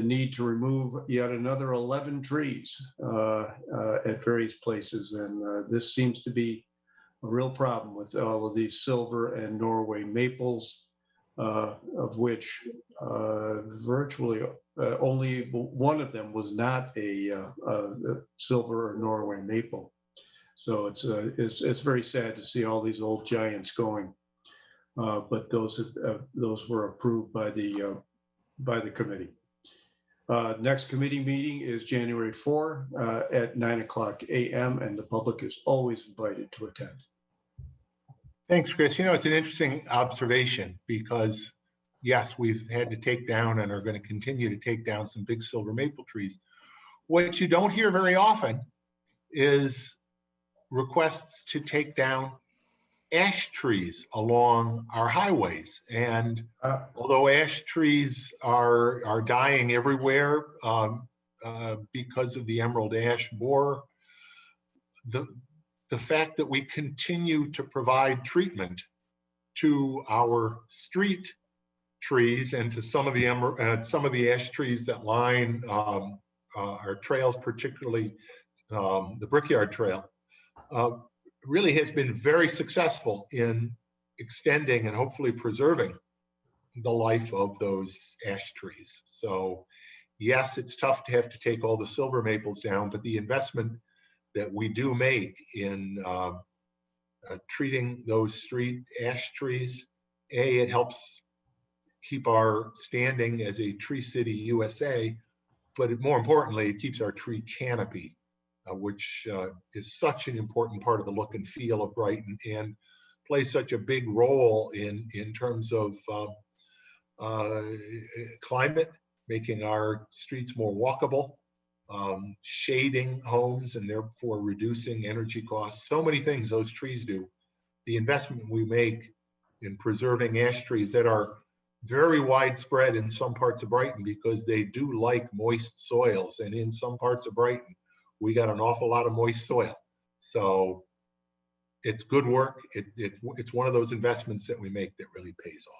need to remove yet another 11 trees at various places, and this seems to be a real problem with all of these silver and Norway maples, of which virtually only one of them was not a silver or Norway maple. So it's very sad to see all these old giants going, but those were approved by the committee. Next committee meeting is January 4 at 9:00 a.m. and the public is always invited to attend. Thanks, Chris. You know, it's an interesting observation because, yes, we've had to take down and are going to continue to take down some big silver maple trees. What you don't hear very often is requests to take down ash trees along our highways. And although ash trees are dying everywhere because of the emerald ash borer, the fact that we continue to provide treatment to our street trees and to some of the ash trees that line our trails, particularly the Brickyard Trail, really has been very successful in extending and hopefully preserving the life of those ash trees. So yes, it's tough to have to take all the silver maples down, but the investment that we do make in treating those street ash trees, it helps keep our standing as a Tree City USA, but more importantly, it keeps our tree canopy, which is such an important part of the look and feel of Brighton and plays such a big role in terms of climate, making our streets more walkable, shading homes and therefore reducing energy costs. So many things those trees do. The investment we make in preserving ash trees that are very widespread in some parts of Brighton because they do like moist soils. And in some parts of Brighton, we got an awful lot of moist soil. So it's good work. It's one of those investments that we make that really pays off.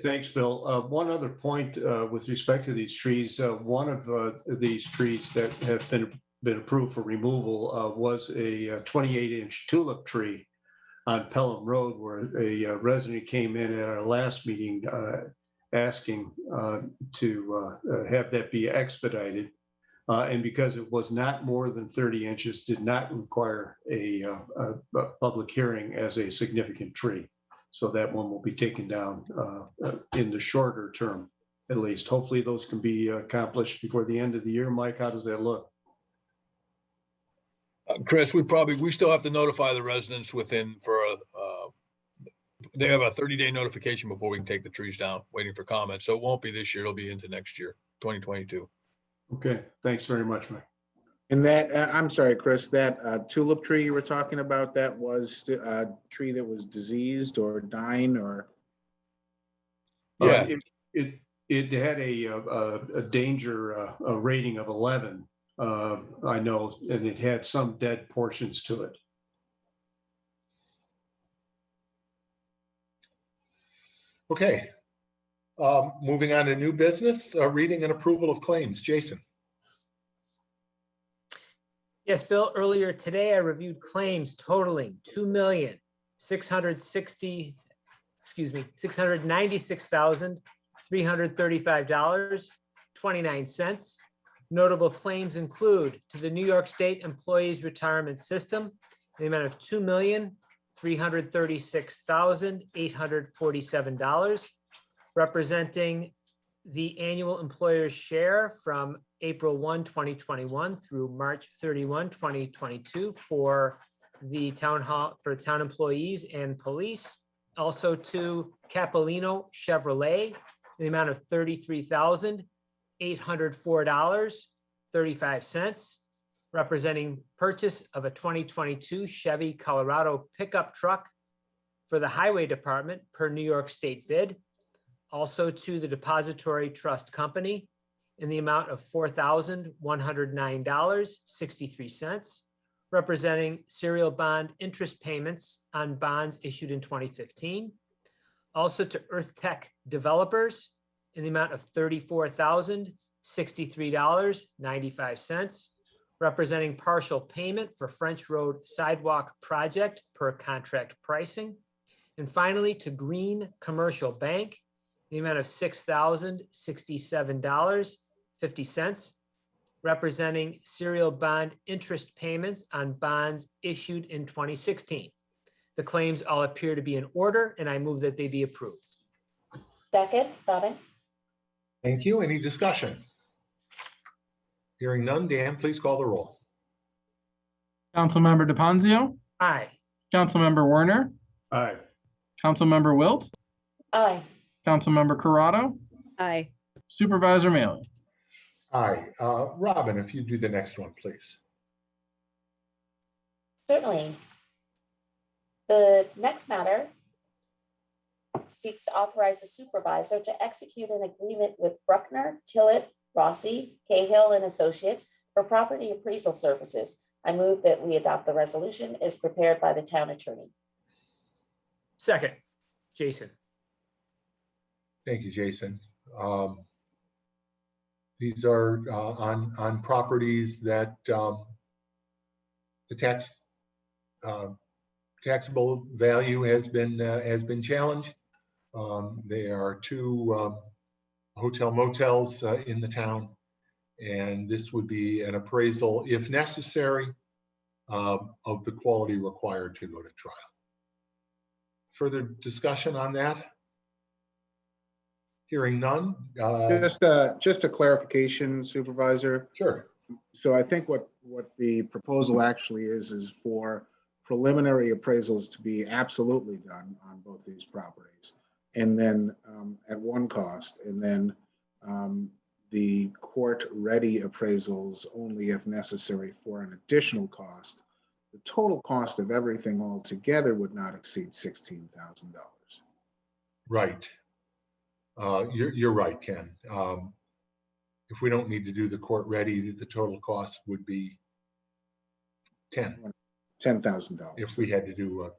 Thanks, Bill. One other point with respect to these trees, one of these trees that have been approved for removal was a 28-inch tulip tree on Pelham Road, where a resident came in at our last meeting asking to have that be expedited. And because it was not more than 30 inches, did not require a public hearing as a significant tree. So that one will be taken down in the shorter term, at least. Hopefully those can be accomplished before the end of the year. Mike, how does that look? Chris, we still have to notify the residents they have a 30-day notification before we can take the trees down, waiting for comments. So it won't be this year, it'll be into next year, 2022. Okay, thanks very much, Mike. And that, I'm sorry, Chris, that tulip tree you were talking about, that was a tree that was diseased or dying or? Yeah, it had a danger rating of 11, I know, and it had some dead portions to it. Okay. Moving on to new business, reading and approval of claims. Jason. Yes, Bill, earlier today I reviewed claims totaling $696,335.29. Notable claims include to the New York State Employees Retirement System in the amount of $2,336,847, representing the annual employer's share from April 1, 2021 through March 31, 2022 for the town hall, for town employees and police. Also to Capolino Chevrolet in the amount of $33,804.35, representing purchase of a 2022 Chevy Colorado pickup truck for the Highway Department per New York State bid. Also to the Depository Trust Company in the amount of $4,109.63, representing serial bond interest payments on bonds issued in 2015. Also to Earth Tech Developers in the amount of $34,063.95, representing partial payment for French Road Sidewalk Project per contract pricing. And finally, to Green Commercial Bank, the amount of $6,067.50, representing serial bond interest payments on bonds issued in 2016. The claims all appear to be in order, and I move that they be approved. Second, Robin. Thank you. Any discussion? Hearing none, Dan, please call the roll. Councilmember DePonzio, Aye. Councilmember Werner, Aye. Councilmember Wilt, Aye. Councilmember Corrado, Aye. Supervisor Mailey. Aye. Robin, if you do the next one, please. Certainly. The next matter seeks to authorize the supervisor to execute an agreement with Bruckner, Tillett, Rossi, Cahill and Associates for property appraisal services. I move that we adopt the resolution as prepared by the town attorney. Second, Jason. Thank you, Jason. These are on properties that the taxable value has been challenged. They are two hotel motels in the town, and this would be an appraisal, if necessary, of the quality required to go to trial. Further discussion on that? Hearing none. Just a clarification, Supervisor. Sure. So I think what the proposal actually is for preliminary appraisals to be absolutely done on both these properties, and then at one cost, and then the court-ready appraisals only if necessary for an additional cost. The total cost of everything altogether would not exceed $16,000. Right. You're right, Ken. If we don't need to do the court ready, the total cost would be $10,000. if we had to do a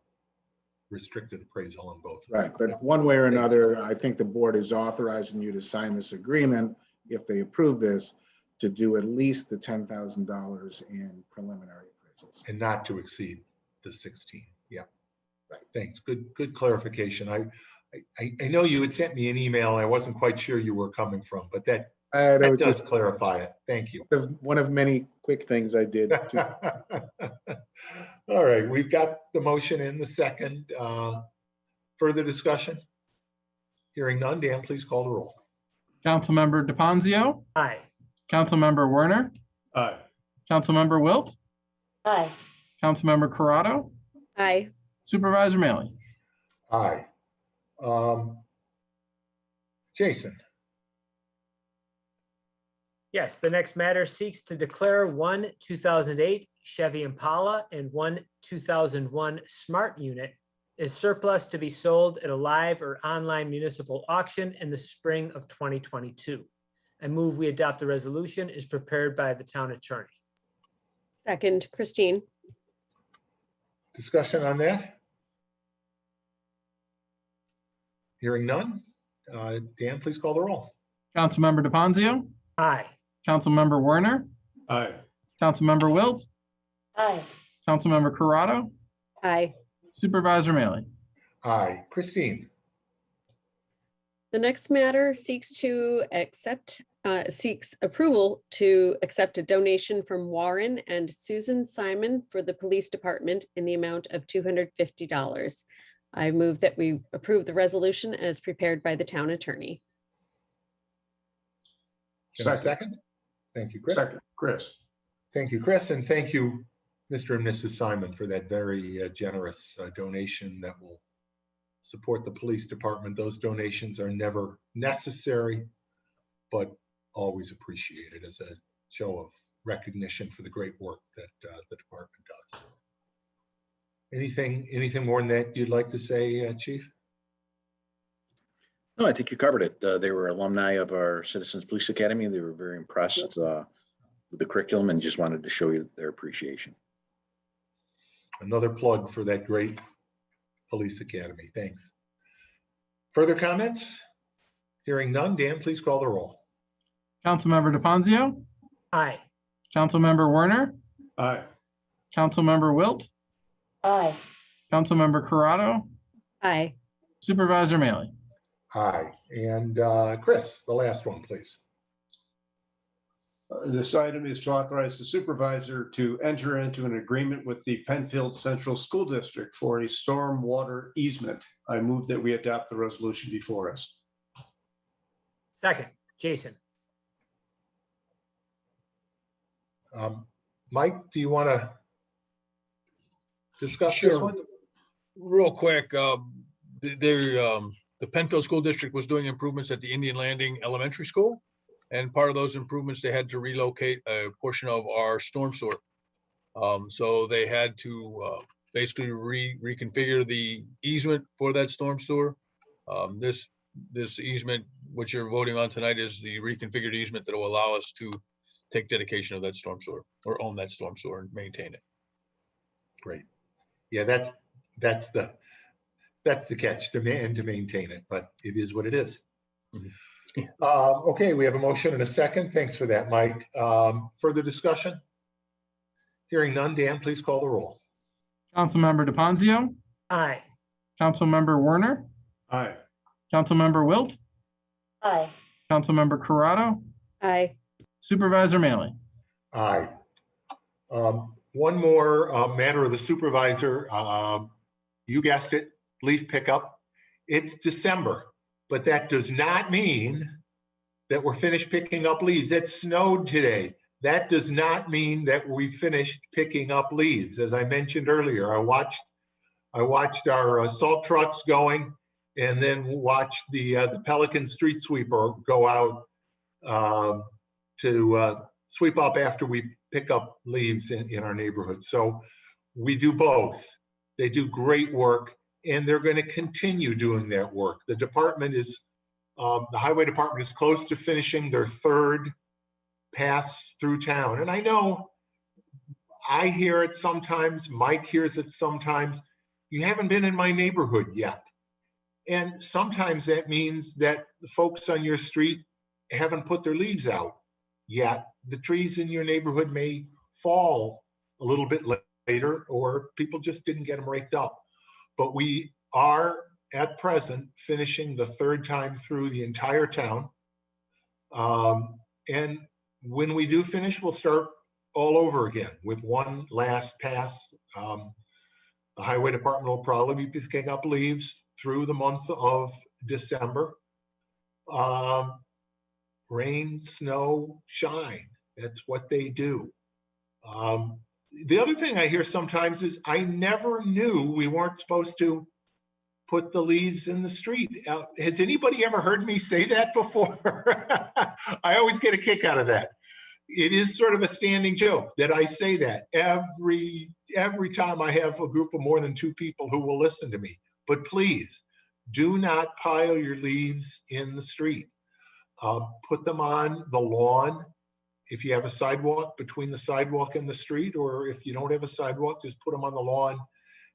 restricted appraisal on both. Right, but one way or another, I think the board is authorizing you to sign this agreement, if they approve this, to do at least the $10,000 in preliminary appraisals. And not to exceed the 16. Yeah. Right. Thanks. Good clarification. I know you had sent me an email. I wasn't quite sure you were coming from, but that does just clarify it. Thank you. one of many quick things I did. All right, we've got the motion in the second. Further discussion? Hearing none, Dan, please call the roll. Councilmember DePonzio. Aye. Councilmember Werner. Aye. Councilmember Wilt. Aye. Councilmember Corrado. Aye. Supervisor Maley. Aye. Jason. Yes, the next matter seeks to declare one 2008 Chevy Impala and one 2001 Smart Unit is surplus to be sold at a live or online municipal auction in the spring of 2022. I move we adopt the resolution as prepared by the town attorney. Second, Christine. Discussion on that? Hearing none. Dan, please call the roll. Councilmember DePonzio. Aye. Councilmember Werner. Aye. Councilmember Wilt. Aye. Councilmember Corrado. Aye. Supervisor Maley. Aye. Christine. The next matter seeks approval to accept a donation from Warren and Susan Simon for the police department in the amount of $250. I move that we approve the resolution as prepared by the town attorney. Can I second? Thank you, Chris. Second, Chris. Thank you, Chris, and thank you, Mr. and Mrs. Simon, for that very generous donation that will support the police department. Those donations are never necessary, but always appreciated as a show of recognition for the great work that the department does. Anything more than that you'd like to say, Chief? No, I think you covered it. They were alumni of our Citizens Police Academy. They were very impressed with the curriculum and just wanted to show you their appreciation. Another plug for that great police academy. Thanks. Further comments? Hearing none, Dan, please call the roll. Councilmember DePonzio. Aye. Councilmember Werner. Aye. Councilmember Wilt. Aye. Councilmember Corrado. Aye. Supervisor Maley. Aye. And Chris, the last one, please. This item is to authorize the supervisor to enter into an agreement with the Penfield Central School District for a stormwater easement. I move that we adopt the resolution before us. Second, Jason. Mike, do you want to discuss this one? Real quick, the Penfield School District was doing improvements at the Indian Landing Elementary School. And part of those improvements, they had to relocate a portion of our storm sewer. So they had to basically reconfigure the easement for that storm sewer. This easement, which you're voting on tonight, is the reconfigured easement that will allow us to take dedication of that storm sewer or own that storm sewer and maintain it. Great. Yeah, that's the catch, to maintain it, but it is what it is. Mm-hmm. Okay, we have a motion and a second. Thanks for that, Mike. Further discussion? Hearing none, Dan, please call the roll. Councilmember DePonzio. Aye. Councilmember Werner. Aye. Councilmember Wilt. Aye. Councilmember Corrado. Aye. Supervisor Maley. Aye. One more matter of the supervisor. You guessed it, leaf pickup. It's December. But that does not mean that we're finished picking up leaves. It snowed today. That does not mean that we finished picking up leaves. As I mentioned earlier, I watched our salt trucks going, and then watched the Pelican street sweeper go out to sweep up after we pick up leaves in our neighborhood. So we do both. They do great work. and they're going to continue doing that work. The department is, the highway department is close to finishing their third pass through town. And I know I hear it sometimes, Mike hears it sometimes. You haven't been in my neighborhood yet. And sometimes that means that the folks on your street haven't put their leaves out yet. The trees in your neighborhood may fall a little bit later, or people just didn't get them raked up. But we are at present finishing the third time through the entire town. And when we do finish, we'll start all over again with one last pass. The highway department will probably be picking up leaves through the month of December. Rain, snow, shine. That's what they do. The other thing I hear sometimes is I never knew we weren't supposed to put the leaves in the street. Has anybody ever heard me say that before? I always get a kick out of that. It is sort of a standing joke that I say that every time I have a group of more than 2 people who will listen to me. But please, do not pile your leaves in the street. Put them on the lawn. If you have a sidewalk, between the sidewalk and the street, or if you don't have a sidewalk, just put them on the lawn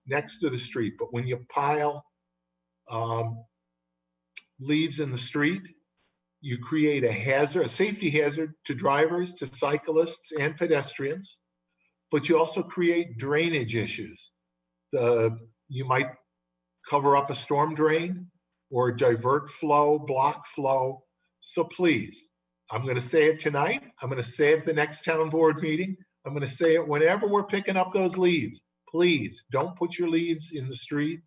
next to the street. But when you pile leaves in the street, you create a hazard, a safety hazard to drivers, to cyclists and pedestrians, but you also create drainage issues. You might cover up a storm drain or divert flow, block flow. So please, I'm going to say it tonight. I'm going to say it at the next town board meeting. I'm going to say it whenever we're picking up those leaves. Please don't put your leaves in the street.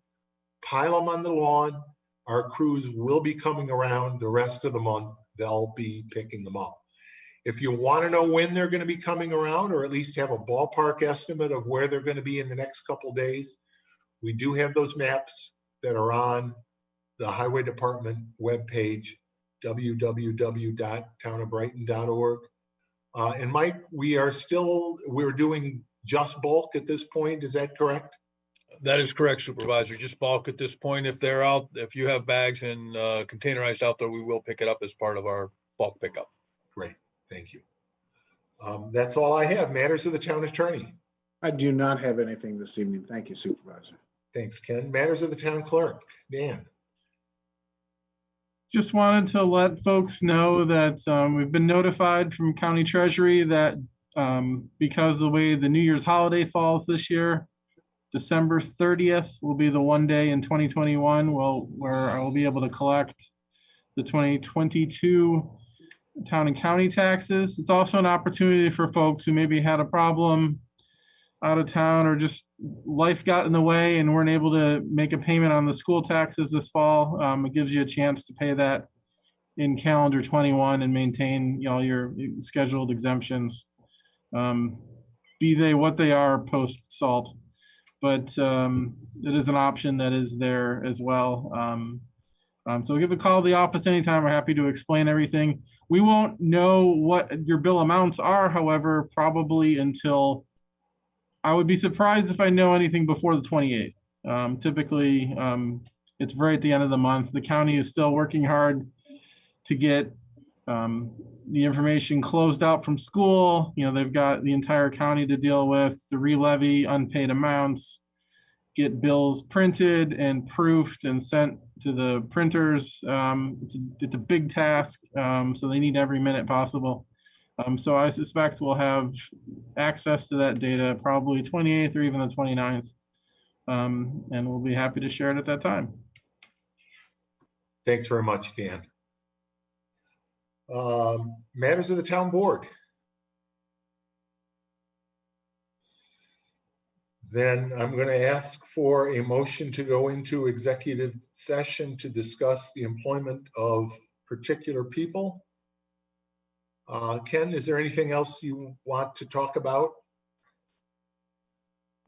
Pile them on the lawn. Our crews will be coming around the rest of the month. They'll be picking them up. If you want to know when they're going to be coming around, or at least have a ballpark estimate of where they're going to be in the next couple of days, we do have those maps that are on the Highway Department webpage, www.townofbrighton.org. And Mike, we're doing just bulk at this point. Is that correct? That is correct, Supervisor. Just bulk at this point. If they're out, if you have bags and containerized out there, we will pick it up as part of our bulk pickup. Great, thank you. That's all I have. Matters of the town attorney. I do not have anything this evening. Thank you, Supervisor. Thanks, Ken. Matters of the town clerk. Dan. Just wanted to let folks know that we've been notified from County Treasury that because of the way the New Year's holiday falls this year, December 30th will be the one day in 2021 where I will be able to collect the 2022 town and county taxes. It's also an opportunity for folks who maybe had a problem out of town or just life got in the way and weren't able to make a payment on the school taxes this fall. It gives you a chance to pay that in calendar 21 and maintain all your scheduled exemptions, be they what they are post SALT. But it is an option that is there as well. So give a call to the office anytime. We're happy to explain everything. We won't know what your bill amounts are, however, probably until, I would be surprised if I know anything before the 28th. Typically, it's right at the end of the month. The county is still working hard to get the information closed out from school. They've got the entire county to deal with, to re-levy unpaid amounts, get bills printed and proofed and sent to the printers. It's a big task, so they need every minute possible. So I suspect we'll have access to that data probably 28th or even the 29th, and we'll be happy to share it at that time. Thanks very much, Dan. Matters of the town board. Then I'm going to ask for a motion to go into executive session to discuss the employment of particular people. Ken, is there anything else you want to talk about?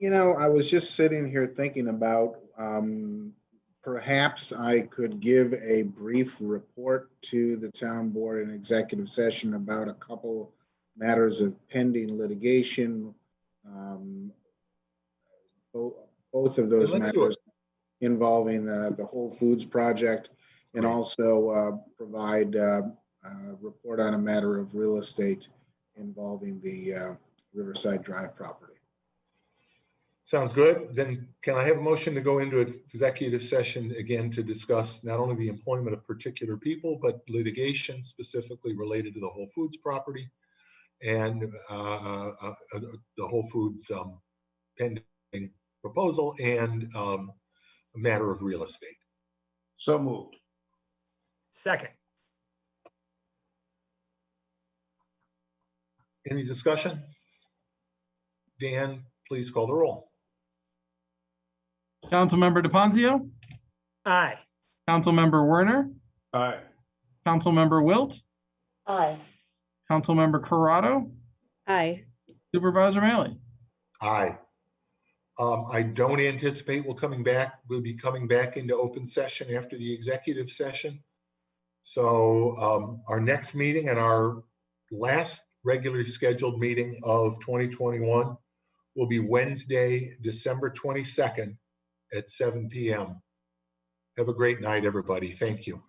I was just sitting here thinking about perhaps I could give a brief report to the town board in executive session about a couple matters of pending litigation. Both of those matters involving the Whole Foods project, and also provide a report on a matter of real estate involving the Riverside Drive property. Sounds good. Then can I have a motion to go into executive session again to discuss not only the employment of particular people, but litigation specifically related to the Whole Foods property and the Whole Foods pending proposal and a matter of real estate. So moved. Second. Any discussion? Dan, please call the roll. Councilmember DePonzio, Aye. Councilmember Werner, Aye. Councilmember Wilt, Aye. Councilmember Corrado, Aye. Supervisor Maley. Aye. I don't anticipate we'll be coming back into open session after the executive session. So our next meeting and our last regularly scheduled meeting of 2021 will be Wednesday, December 22nd at 7 p.m. Have a great night, everybody. Thank you.